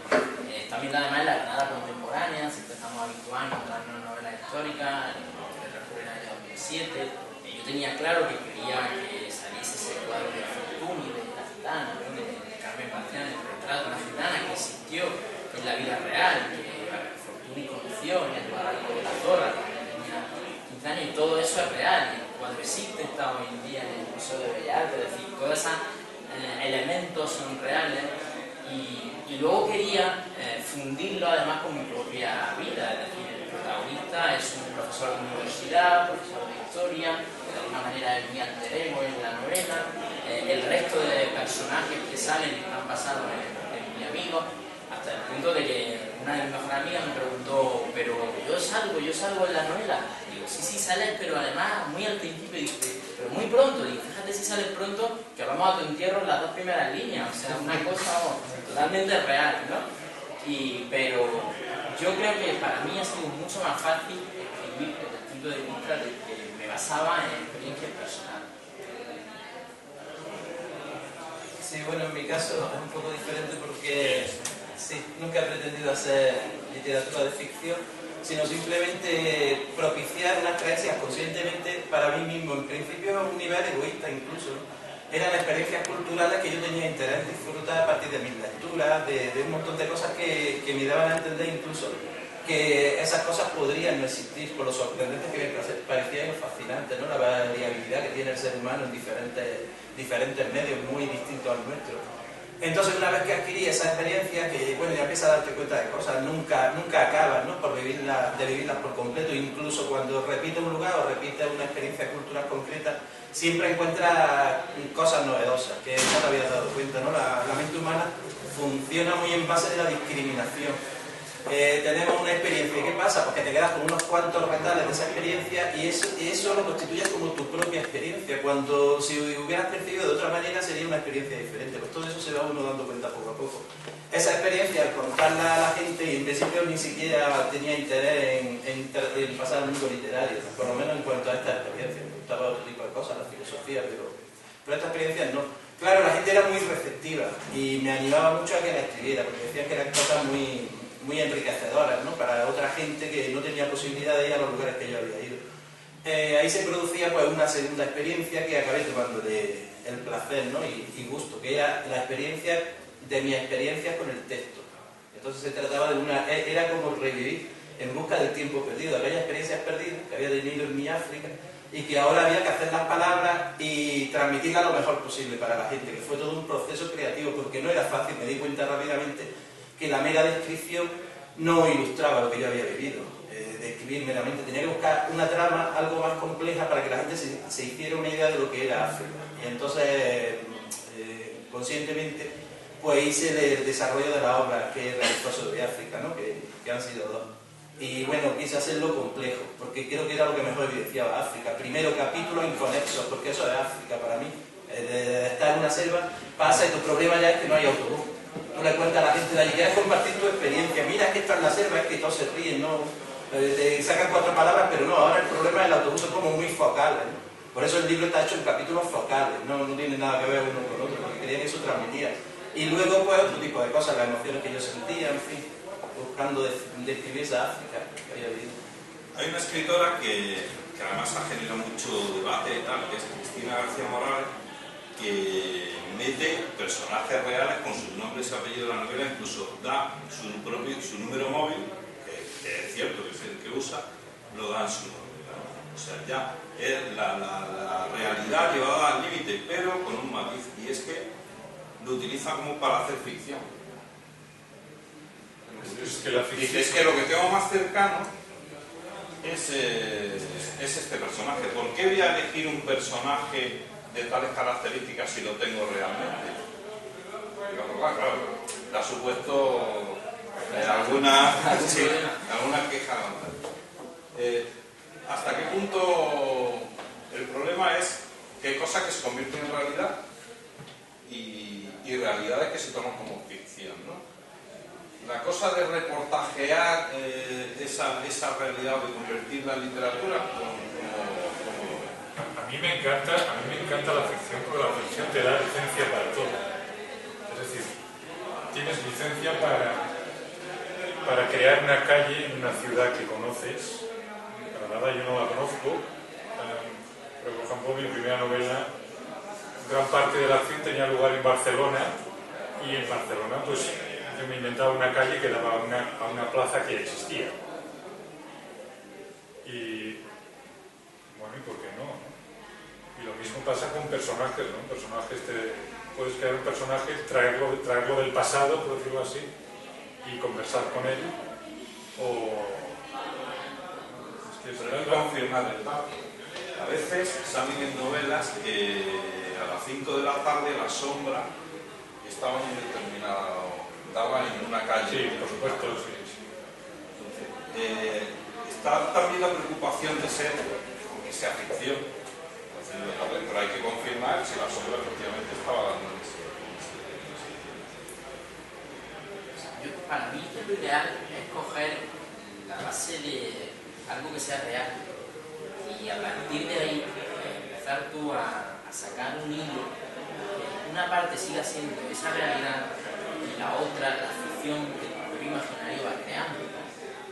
Está ambientada además en la Granada contemporánea, siempre estamos habituados a encontrar una novela histórica, que transcurre en el año 2007. Yo tenía claro que quería que saliese ese cuadro de Fortuny, de la gitana, ¿no? de Carmen Marcial, el retrato de una gitana que existió en la vida real, que Fortuny conoció en el barranco de la Torre, que tenía 15 años, y todo eso es real. Y el cuadro existe, está hoy en día en el Museo de Bellas Artes, es decir, todos esos elementos son reales. Y luego quería fundirlo además con mi propia vida, es decir, el protagonista es un profesor de universidad, profesor de historia, que de alguna manera es mi alter ego en la novela. El resto de personajes que salen están basados en mi amigo, hasta el punto de que una de mis mejores amigas me preguntó, pero yo salgo en la novela. Digo, sí, sales, pero además muy al principio, dice, pero muy pronto. Digo, fíjate si sales pronto, que vamos a tu entierro en las 2 primeras líneas, o sea, una cosa totalmente real, ¿no? Pero yo creo que para mí ha sido mucho más fácil escribir desde el punto de vista de que me basaba en experiencias personales. Sí, bueno, en mi caso es un poco diferente porque sí, nunca he pretendido hacer literatura de ficción, sino simplemente propiciar unas creencias conscientemente para mí mismo, en principio a un nivel egoísta incluso, ¿no? Eran experiencias culturales que yo tenía interés en disfrutar a partir de mis lecturas, de un montón de cosas que me daban a entender incluso que esas cosas podrían no existir, por lo sorprendentes que me parecían y fascinantes, ¿no? La variabilidad que tiene el ser humano en diferentes medios muy distintos al nuestro. Entonces, una vez que adquirí esa experiencia, que bueno, ya empiezas a darte cuenta de cosas, nunca acabas, ¿no? Por vivirlas por completo. Incluso cuando repites un lugar o repites una experiencia cultural concreta, siempre encuentras cosas novedosas que no te habías dado cuenta, ¿no? La mente humana funciona muy en base de la discriminación. Tenemos una experiencia, ¿qué pasa? Pues que te quedas con unos cuantos retales de esa experiencia y eso lo constituyes como tu propia experiencia, cuando si hubieras percibido de otra manera sería una experiencia diferente. Pues todo eso se va uno dando cuenta poco a poco. Esa experiencia, al contarla a la gente, y en principio ni siquiera tenía interés en pasar al mundo literario, por lo menos en cuanto a esta experiencia. Me gustaba otro tipo de cosas, la filosofía, pero esta experiencia no. Claro, la gente era muy receptiva y me animaba mucho a que la escribiera, porque decían que eran cosas muy enriquecedoras, ¿no? Para otra gente que no tenía posibilidad de ir a los lugares que yo había ido. Ahí se producía pues una segunda experiencia que acabé tomando el placer, ¿no? y gusto, que era la experiencia de mi experiencia con el texto. Entonces se trataba de era como revivir en busca del tiempo perdido, aquellas experiencias perdidas que había tenido en mi África y que ahora había que hacer las palabras y transmitirlas lo mejor posible para la gente, que fue todo un proceso creativo, porque no era fácil. Me di cuenta rápidamente que la mera descripción no ilustraba lo que yo había vivido. Describir meramente, tenía que buscar una trama algo más compleja para que la gente se hiciera una idea de lo que era África. Y entonces, conscientemente, pues hice el desarrollo de la obra que realizó sobre África, ¿no? que han sido 2. Y bueno, quise hacerlo complejo, porque creo que era lo que mejor evidenciaba África. Primero, capítulos inconexos, porque eso es África para mí. De estar en una selva, pasa y tu problema ya es que no hay autobús. Tú le cuentas a la gente de allí, quieres compartir tu experiencia, mira, es que esto es la selva, es que todos se ríen, ¿no? Te sacan 4 palabras, pero no, ahora el problema del autobús es como muy focal, ¿no? Por eso el libro está hecho en capítulos focales, no tiene nada que ver uno con otro, porque quería que eso transmitía. Y luego pues otro tipo de cosas, las emociones que yo sentía, en fin, buscando describir esa África que había vivido. Hay una escritora que que además ha generado mucho debate y tal, que es Cristina García Morales, que mete personajes reales con sus nombres y apellidos de la novela, incluso da su número móvil, que es cierto que es el que usa, lo da en su novela. O sea, ya es la realidad llevada al límite, pero con un matiz, y es que lo utiliza como para hacer ficción. Dices que lo que tengo más cercano es este personaje. ¿Por qué voy a elegir un personaje de tales características si lo tengo realmente? Claro, le ha supuesto alguna queja. ¿Hasta qué punto el problema es que hay cosas que se convierten en realidad y realidades que se toman como ficción, ¿no? La cosa de reportajear esa realidad o de convertirla en literatura, A mí me encanta la ficción, porque la ficción te da licencia para todo. Es decir, tienes licencia para crear una calle en una ciudad que conoces. Granada yo no la conozco, pero por ejemplo mi primera novela, gran parte de la acción tenía lugar en Barcelona, y en Barcelona pues yo me inventaba una calle que daba a una plaza que existía. Y bueno, ¿y por qué no? Y lo mismo pasa con personajes, ¿no? Puedes crear un personaje, traerlo del pasado, por decirlo así, y conversar con él, pero hay que confirmar el dato. A veces salen en novelas que a las 5 de la tarde la sombra estaba en un determinado, daba en una calle. Sí, por supuesto, sí. Entonces, está también la preocupación de ser, aunque sea ficción, pero hay que confirmar si la sombra efectivamente estaba dando en ese. Para mí lo ideal es coger la base de algo que sea real y a partir de ahí empezar tú a sacar un hilo que una parte siga siendo esa realidad y la otra la ficción que tu propio imaginario va creando.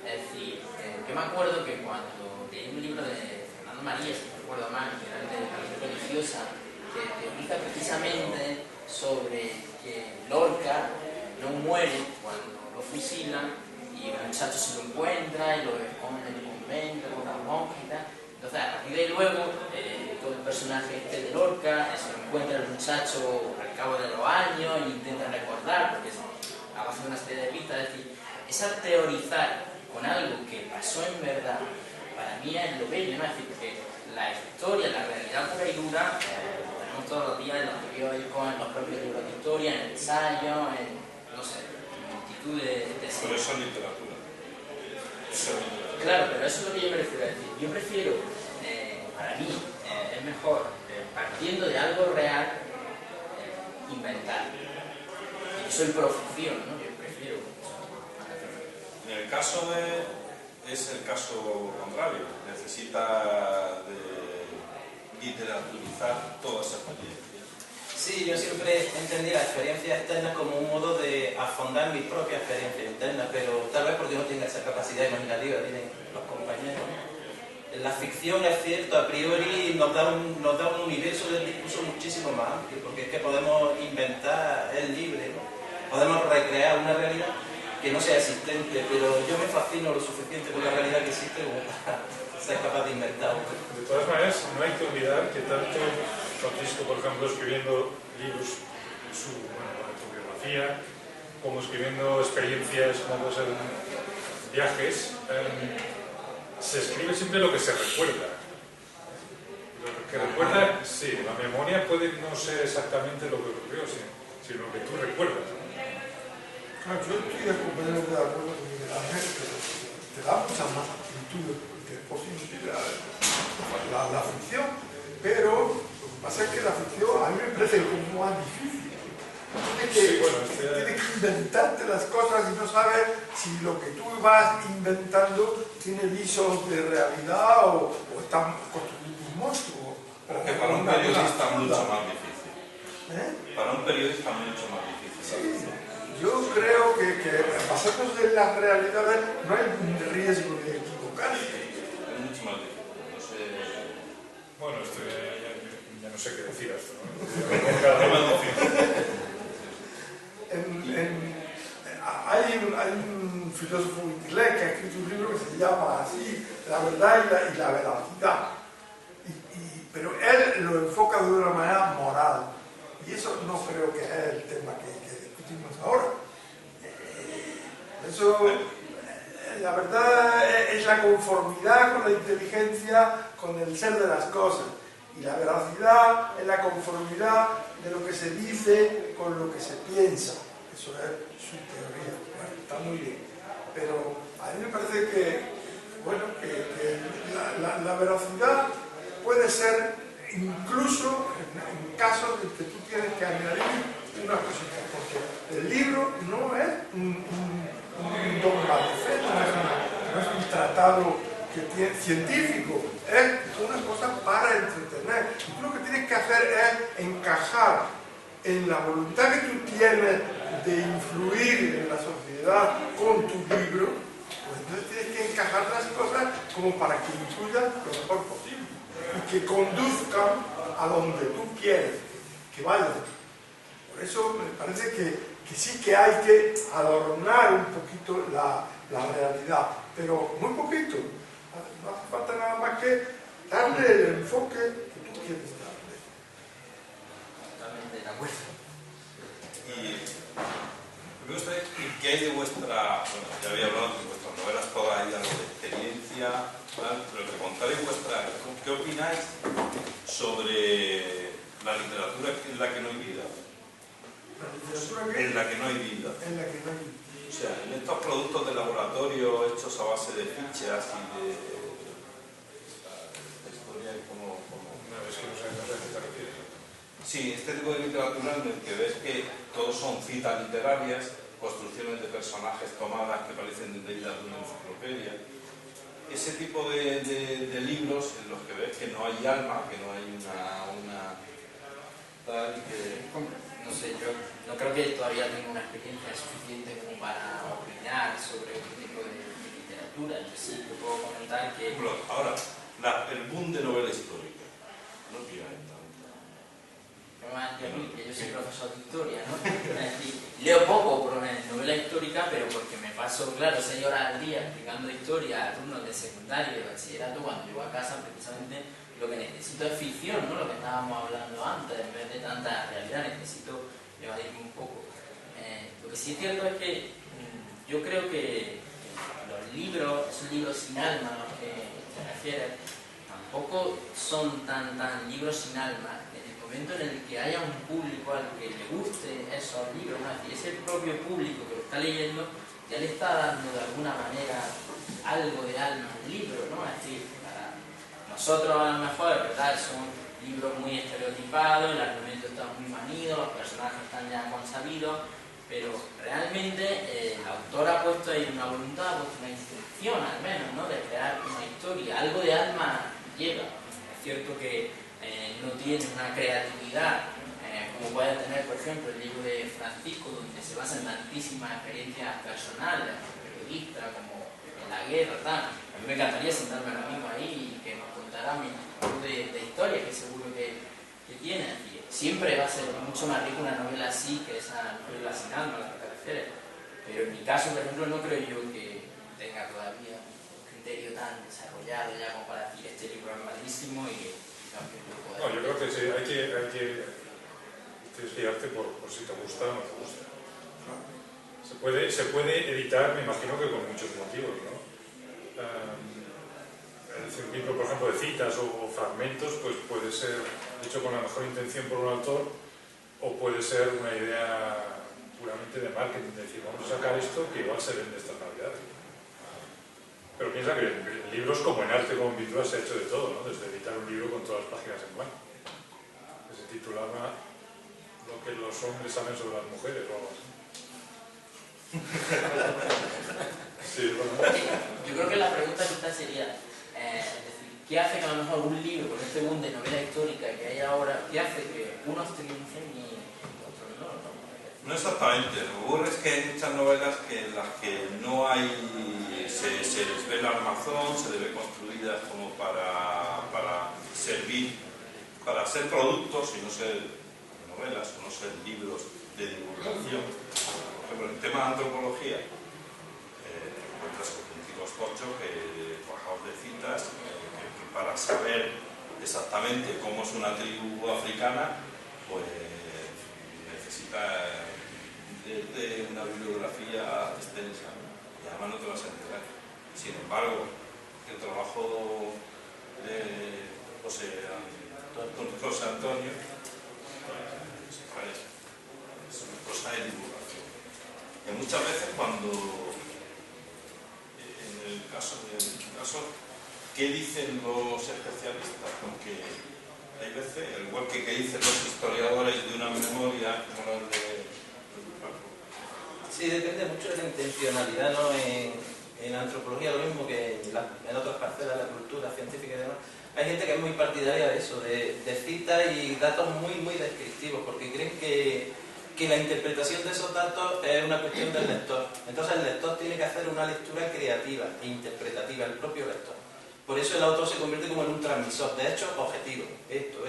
Es decir, yo me acuerdo que cuando leí un libro de Fernando María, si no recuerdo mal, que era el de la vida religiosa, que teoriza precisamente sobre que Lorca no muere cuando lo fusilan y el muchacho se lo encuentra y lo esconde en el convento con las monjas y tal. Entonces, a partir de ahí luego, todo el personaje de Lorca se lo encuentra el muchacho al cabo de los años e intenta recordar, porque a base de una serie de pistas. Es decir, esa teorizar con algo que pasó en verdad, para mí es lo bello, ¿no? Es decir, porque la historia, la realidad pura y dura, lo tenemos todos los días en los periódicos, en los propios libros de historia, en el ensayo, no sé, multitud de Por eso es literatura. Claro, pero eso es lo que yo me refiero a decir. Yo prefiero, para mí, es mejor, partiendo de algo real, inventar. Yo soy pro ficción, ¿no? Yo prefiero. En el caso es el caso contrario. Necesita de literaturizar toda esa experiencia. Sí, yo siempre entendí la experiencia externa como un modo de afondar mi propia experiencia interna, pero tal vez porque no tenga esa capacidad imaginativa, tienen los compañeros. La ficción, es cierto, a priori nos da un universo del discurso muchísimo más amplio, porque es que podemos inventar, es libre, ¿no? Podemos recrear una realidad que no sea existente, pero yo me fascino lo suficiente con la realidad que existe como para ser capaz de inventar. De todas maneras, no hay que olvidar que tanto Francisco, por ejemplo, escribiendo libros, su autobiografía, como escribiendo experiencias, como puede ser viajes, se escribe siempre lo que se recuerda. Lo que recuerda, sí, la memoria puede no ser exactamente lo que ocurrió, sino lo que tú recuerdas. Claro, yo estoy completamente de acuerdo con Miguel Ángel, pero te da muchas más aptitudes que es posible la ficción, pero lo que pasa es que la ficción a mí me parece como más difícil. Tienes que inventarte las cosas y no sabes si lo que tú vas inventando tiene visos de realidad o está construyendo un monstruo. Porque para un periodista es mucho más difícil. Para un periodista es mucho más difícil. Sí. Yo creo que basarnos en las realidades no hay un riesgo de equivocarse. Es mucho más difícil. No sé, Bueno, esto ya no sé qué decir a esto, ¿no? Hay un filósofo inglés que ha escrito un libro que se llama así, La verdad y la veracidad. Pero él lo enfoca de una manera moral. Y eso no creo que es el tema que discutimos ahora. Eso, la verdad es la conformidad con la inteligencia, con el ser de las cosas. Y la veracidad es la conformidad de lo que se dice con lo que se piensa. Eso es su teoría. Bueno, está muy bien. Pero a mí me parece que, bueno, que la veracidad puede ser incluso en casos en que tú tienes que añadir unas cositas, porque el libro no es un dogma de fe, no es un tratado científico, es una cosa para entretener. Y tú lo que tienes que hacer es encajar en la voluntad que tú tienes de influir en la sociedad con tu libro, pues entonces tienes que encajar las cosas como para que influyan lo mejor posible y que conduzcan a donde tú quieres que vayan. Por eso me parece que sí que hay que adornar un poquito la realidad, pero muy poquito. No hace falta nada más que darle el enfoque que tú quieres darle. Totalmente de acuerdo. Y me gustaría que hay de vuestra, bueno, ya había hablado de vuestras novelas, todas hay algo de experiencia, ¿vale? Pero que contaréis ¿qué opináis sobre la literatura en la que no hay vida? ¿La literatura qué? En la que no hay vida. En la que no hay vida. O sea, en estos productos de laboratorio hechos a base de fichas y de historia y como... No, es que no sé a qué te refieres. Sí, este tipo de literatura en el que ves que todos son citas literarias, construcciones de personajes tomadas que parecen de una enciclopedia. Ese tipo de libros en los que ves que no hay alma, que no hay una tal y que... No sé, yo no creo que todavía tenga una experiencia suficiente como para opinar sobre este tipo de literatura. Yo sí que puedo comentar que... Ahora, el boom de novela histórica. No tiene yo soy profesor de historia, ¿no? Leo poco por novela histórica, pero porque me paso, claro, 6 horas al día explicando historia a turnos de secundaria y de bachillerato. Cuando llego a casa, precisamente lo que necesito es ficción, ¿no? Lo que estábamos hablando antes, en vez de tanta realidad, necesito evadirme un poco. Lo que sí es cierto es que yo creo que los libros, esos libros sin alma a los que te refieres, tampoco son tan libros sin alma. En el momento en el que haya un público al que le guste esos libros, ¿no? Y ese propio público que lo está leyendo ya le está dando de alguna manera algo de alma al libro, ¿no? Es decir, para nosotros a lo mejor, ¿verdad? Son libros muy estereotipados, el argumento está muy manido, los personajes están ya consabidos, pero realmente el autor ha puesto ahí una voluntad, ha puesto una intención al menos, ¿no? De crear una historia, algo de alma lleva. Es cierto que no tiene una creatividad como puede tener, por ejemplo, el libro de Francisco, donde se basa en tantísimas experiencias personales, como periodista, como en la guerra, tal. A mí me encantaría sentarme ahora mismo ahí y que nos contara mi tipo de historia, que seguro que tiene. Y siempre va a ser mucho más rico una novela así que esa novela sin alma a la que te refieres. Pero en mi caso, por ejemplo, no creo yo que tenga todavía un criterio tan desarrollado ya como para decir este libro es malísimo y que... No, yo creo que sí, hay que fijarte por si te gusta o no te gusta. Se puede editar, me imagino que con muchos motivos, ¿no? El libro, por ejemplo, de citas o fragmentos, pues puede ser hecho con la mejor intención por un autor o puede ser una idea puramente de marketing, de decir, vamos a sacar esto que igual se vende estas navidades. Pero piensa que en libros como en arte, como en pintura, se ha hecho de todo, ¿no? Desde editar un libro con todas las páginas en blanco. Que se titulaba Lo que los hombres saben sobre las mujeres o algo así. Sí, bueno. Yo creo que la pregunta quizás sería, es decir, ¿qué hace que a lo mejor un libro con este boom de novela histórica que hay ahora, qué hace que unos triunfen y otros no? No exactamente, lo que ocurre es que hay muchas novelas en las que no hay se les ve el armazón, se les ve construidas como para servir, para ser productos y no ser novelas, o no ser libros de divulgación. Por ejemplo, en el tema de antropología, encuentras auténticos tochos bajados de citas, que para saber exactamente cómo es una tribu africana, pues necesita de una bibliografía extensa, y además no te vas a enterar. Sin embargo, el trabajo de José Antonio es una cosa de divulgación. Y muchas veces cuando, en el caso, ¿qué dicen los especialistas? Porque hay veces, al igual que dicen los historiadores de una memoria como la de... Sí, depende mucho de la intencionalidad, ¿no? En antropología, lo mismo que en otras parcelas de la cultura científica y demás. Hay gente que es muy partidaria de eso, de citas y datos muy descriptivos, porque creen que la interpretación de esos datos es una cuestión del lector. Entonces el lector tiene que hacer una lectura creativa e interpretativa, el propio lector. Por eso el autor se convierte como en un transmisor de hechos objetivos. Esto,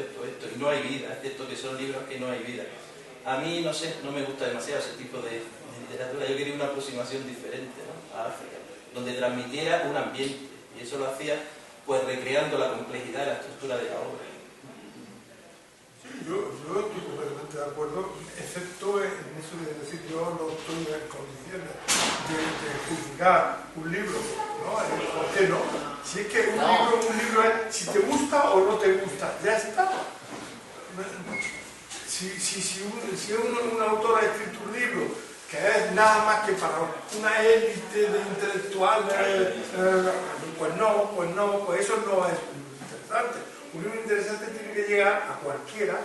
y no hay vida. Es cierto que son libros que no hay vida. A mí, no sé, no me gusta demasiado ese tipo de literatura. Yo quería una aproximación diferente, ¿no?, a África, donde transmitiera un ambiente. Y eso lo hacía pues recreando la complejidad de la estructura de la obra. Yo estoy completamente de acuerdo, excepto en eso de decir yo no estoy en condiciones de juzgar un libro, ¿no? ¿Por qué no? Si es que un libro es si te gusta o no te gusta, ya está. Si un autor ha escrito un libro que es nada más que para una élite de intelectuales, pues eso no es interesante. Un libro interesante tiene que llegar a cualquiera,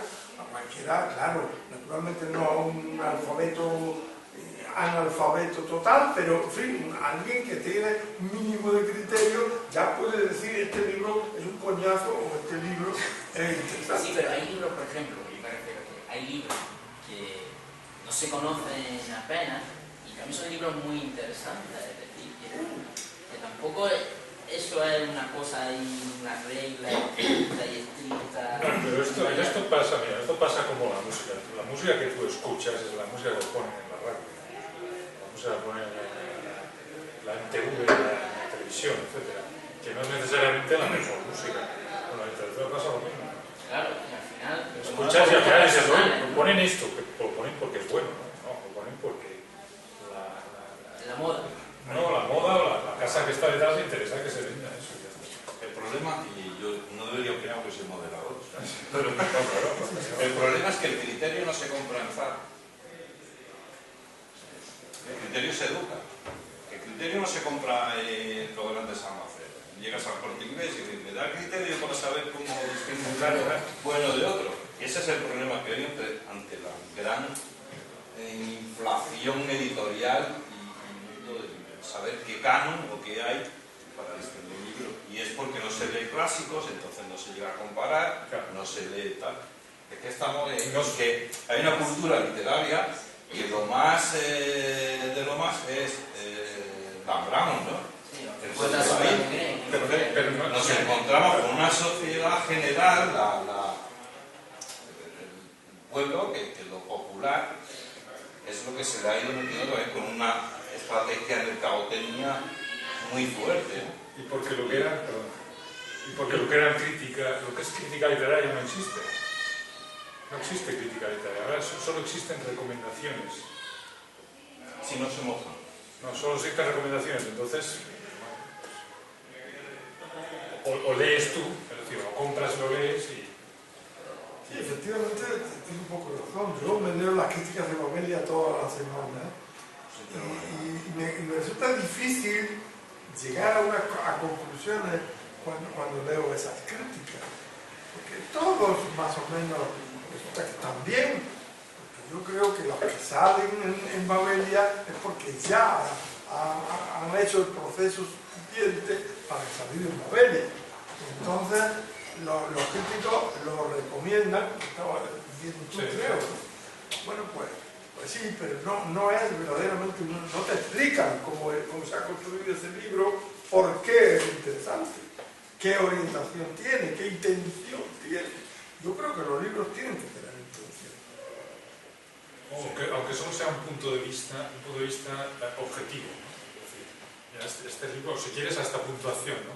claro, naturalmente no a un analfabeto total, pero en fin, alguien que tiene un mínimo de criterio ya puede decir este libro es un coñazo o este libro es interesante. Sí, pero hay libros, por ejemplo, yo me refiero que hay libros que no se conocen apenas y también son libros muy interesantes, es decir, que tampoco eso es una cosa y una regla estricta y estricta. No, pero esto pasa, mira, esto pasa como la música. La música que tú escuchas es la música que ponen en la radio. La música que ponen en la MTV, en la televisión, etc. Que no es necesariamente la mejor música. Con la literatura pasa lo mismo. Claro, y al final... Escuchas y al final dices, oye, ponen esto, lo ponen porque es bueno, ¿no? Lo ponen porque la moda. No, la moda o la casa que está detrás le interesa que se venda eso. El problema, y yo no debería opinar porque soy moderador, pero el problema es que el criterio no se compra en FAR. El criterio se educa. El criterio no se compra en los grandes almacenes. Llegas al Corte Inglés y me da criterio para saber cómo distinguir bueno de otro. Y ese es el problema que hay ante la gran inflación editorial y saber qué canon o qué hay para distinguir un libro. Y es porque no se lee clásicos, entonces no se llega a comparar, no se lee tal. Es que estamos que hay una cultura literaria y lo más de lo más es Dan Brown, ¿no? Pero nos encontramos con una sociedad general, el pueblo, que lo popular es lo que se le ha ido metiendo también con una estrategia de mercadotecnia muy fuerte, ¿no? Y porque lo que era crítica, lo que es crítica literaria no existe. No existe crítica literaria, ahora solo existen recomendaciones. Si no se mojan. No, solo existen recomendaciones, entonces o lees tú, es decir, o compras y lo lees y... Sí, efectivamente, tiene un poco de razón. Yo me leo las críticas de Babelia todas las semanas y me resulta difícil llegar a conclusiones cuando leo esas críticas. Porque todos más o menos resulta que están bien. Porque yo creo que los que salen en Babelia es porque ya han hecho el proceso suficiente para salir en Babelia. Entonces, los críticos lo recomiendan, estaba diciendo tú, creo. Bueno, pues, Pues sí, pero no es verdaderamente, no te explican cómo se ha construido ese libro, por qué es interesante, qué orientación tiene, qué intención tiene. Yo creo que los libros tienen que tener intención. Aunque solo sea un punto de vista objetivo, ¿no? Es decir, este libro, si quieres, hasta puntuación, ¿no?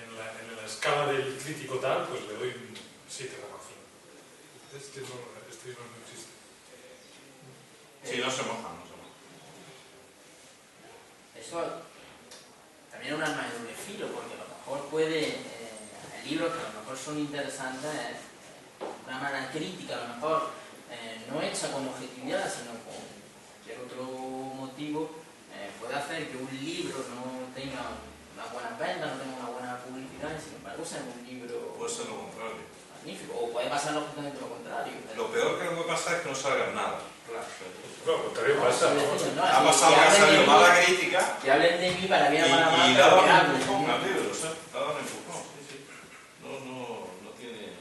En la escala del crítico tal, pues le doy un 7,5. Este libro no existe. Sí, no se moja, Eso también es un arma de doble filo, porque a lo mejor puede, hay libros que a lo mejor son interesantes de una manera crítica, a lo mejor no hecha con objetividad, sino con cualquier otro motivo, puede hacer que un libro no tenga una buena venta, no tenga una buena publicidad, y sin embargo sea un libro... Puede ser lo contrario. Magnífico, o puede pasar justamente lo contrario. Lo peor que puede pasar es que no salga nada. Lo contrario pasa, ¿no? Ha pasado que ha salido mala crítica. Que hablen de mí para bien o para mal. Y daba un empujón al libro, daba un empujón, sí. No tiene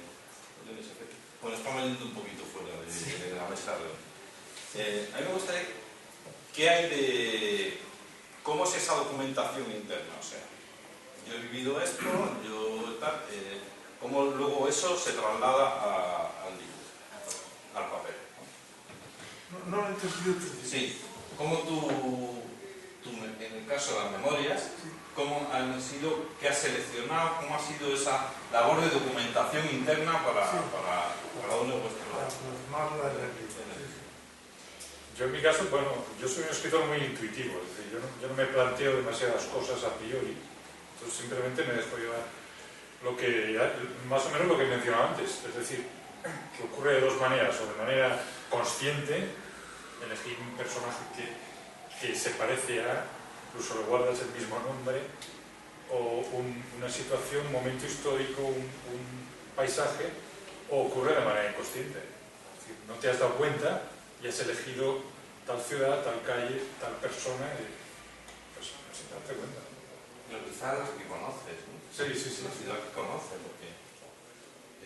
ese efecto. Bueno, estamos yendo un poquito fuera de la mesa. A mí me gustaría, ¿qué hay de cómo es esa documentación interna? O sea, yo he vivido esto, cómo luego eso se traslada al libro, al papel. No lo he entendido. Sí, cómo tú, en el caso de las memorias, cómo han sido, qué has seleccionado, cómo ha sido esa labor de documentación interna para cada uno de vuestros lados. Yo en mi caso, bueno, yo soy un escritor muy intuitivo, es decir, yo no me planteo demasiadas cosas a priori, entonces simplemente me dejo llevar más o menos lo que he mencionado antes, es decir, que ocurre de dos maneras, o de manera consciente, elegir un personaje que se parece a, incluso le guardas el mismo nombre, o una situación, un momento histórico, un paisaje, o ocurre de manera inconsciente, es decir, no te has dado cuenta y has elegido tal ciudad, tal calle, tal persona, y pues sin darte cuenta. Pero quizás las que conoces, ¿no? Sí. La ciudad que conoces, porque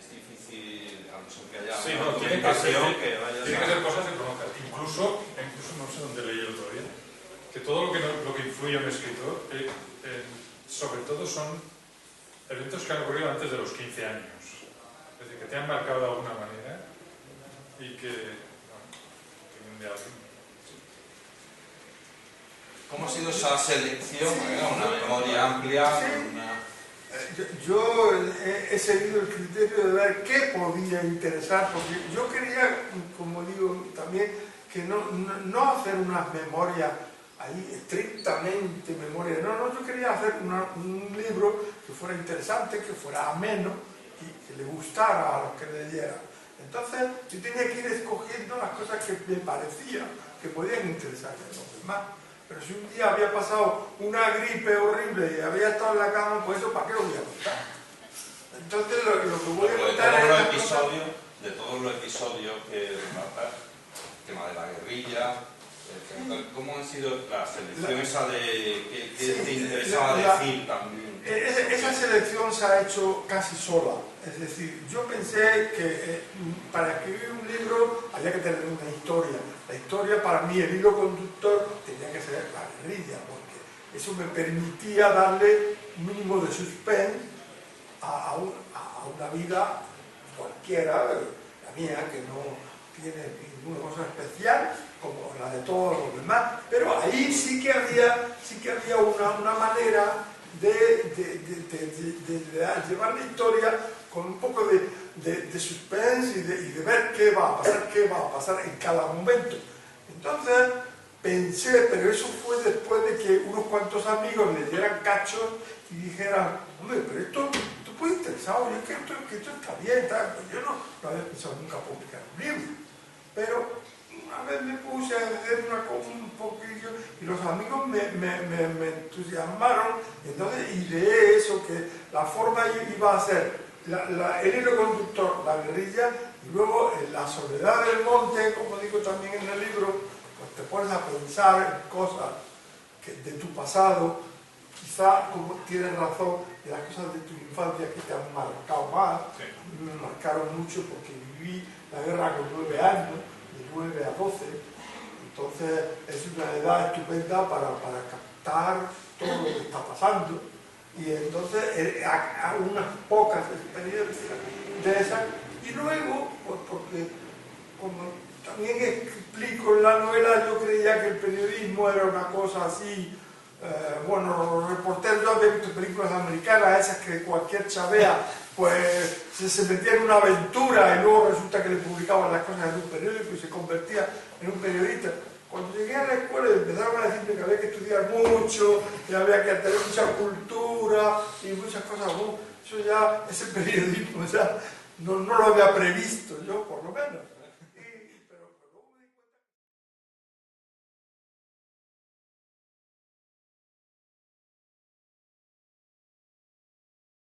es difícil, a no ser que haya sí, una tiene documentación que ser cosas que conozcas. Incluso no sé dónde leí el otro día, que todo lo que influye en un escritor, sobre todo son eventos que han ocurrido antes de los 15 años. Es decir, que te han marcado de alguna manera y que tienen de algo. ¿Cómo ha sido esa selección? Una memoria amplia. Yo he seguido el criterio de ver qué podía interesar, porque yo quería, como digo también, que no hacer unas memorias ahí estrictamente memoria. No, yo quería hacer un libro que fuera interesante, que fuera ameno y que le gustara a los que leyeran. Entonces yo tenía que ir escogiendo las cosas que me parecían que podían interesar a los demás. Pero si un día había pasado una gripe horrible y había estado en la cama, pues eso, ¿para qué lo voy a contar? Entonces lo que voy a contar es... De todos los episodios que relatas, el tema de la guerrilla, ¿cómo han sido la selección esa de que te interesaba decir también? Esa selección se ha hecho casi sola. Es decir, yo pensé que para escribir un libro había que tener una historia. La historia, para mí, el hilo conductor tenía que ser la guerrilla, porque eso me permitía darle un mínimo de suspense a una vida cualquiera, la mía, que no tiene ninguna cosa especial como la de todos los demás, pero ahí sí que había una manera de llevar la historia con un poco de suspense y de ver qué va a pasar en cada momento. Entonces pensé, pero eso fue después de que unos cuantos amigos le dieran cachos y dijeran, hombre, pero esto puede interesar, oye, que esto está bien, tal. Pues yo no había pensado nunca publicar un libro, pero una vez me puse a hacer un poquillo y los amigos me entusiasmaron, y de eso, que la forma iba a ser el hilo conductor, la guerrilla, y luego en la soledad del monte, como digo también en el libro, pues te pones a pensar en cosas de tu pasado, quizá, como tienes razón, de las cosas de tu infancia que te han marcado más. Sí. Me marcaron mucho porque viví la guerra con 9 años, de 9 a 12, Entonces es una edad estupenda para captar todo lo que está pasando. Y entonces a unas pocas experiencias de esas. Y luego, pues porque como también explico en la novela, yo creía que el periodismo era una cosa así. Bueno, los reporteros, yo había visto películas americanas, esas que cualquier chavea pues se metía en una aventura y luego resulta que le publicaban las cosas en un periódico y se convertía en un periodista. Cuando llegué a la escuela empezaron a decirme que había que estudiar mucho, que había que tener mucha cultura y muchas cosas. Eso ya, ese periodismo ya no lo había previsto yo, por lo menos.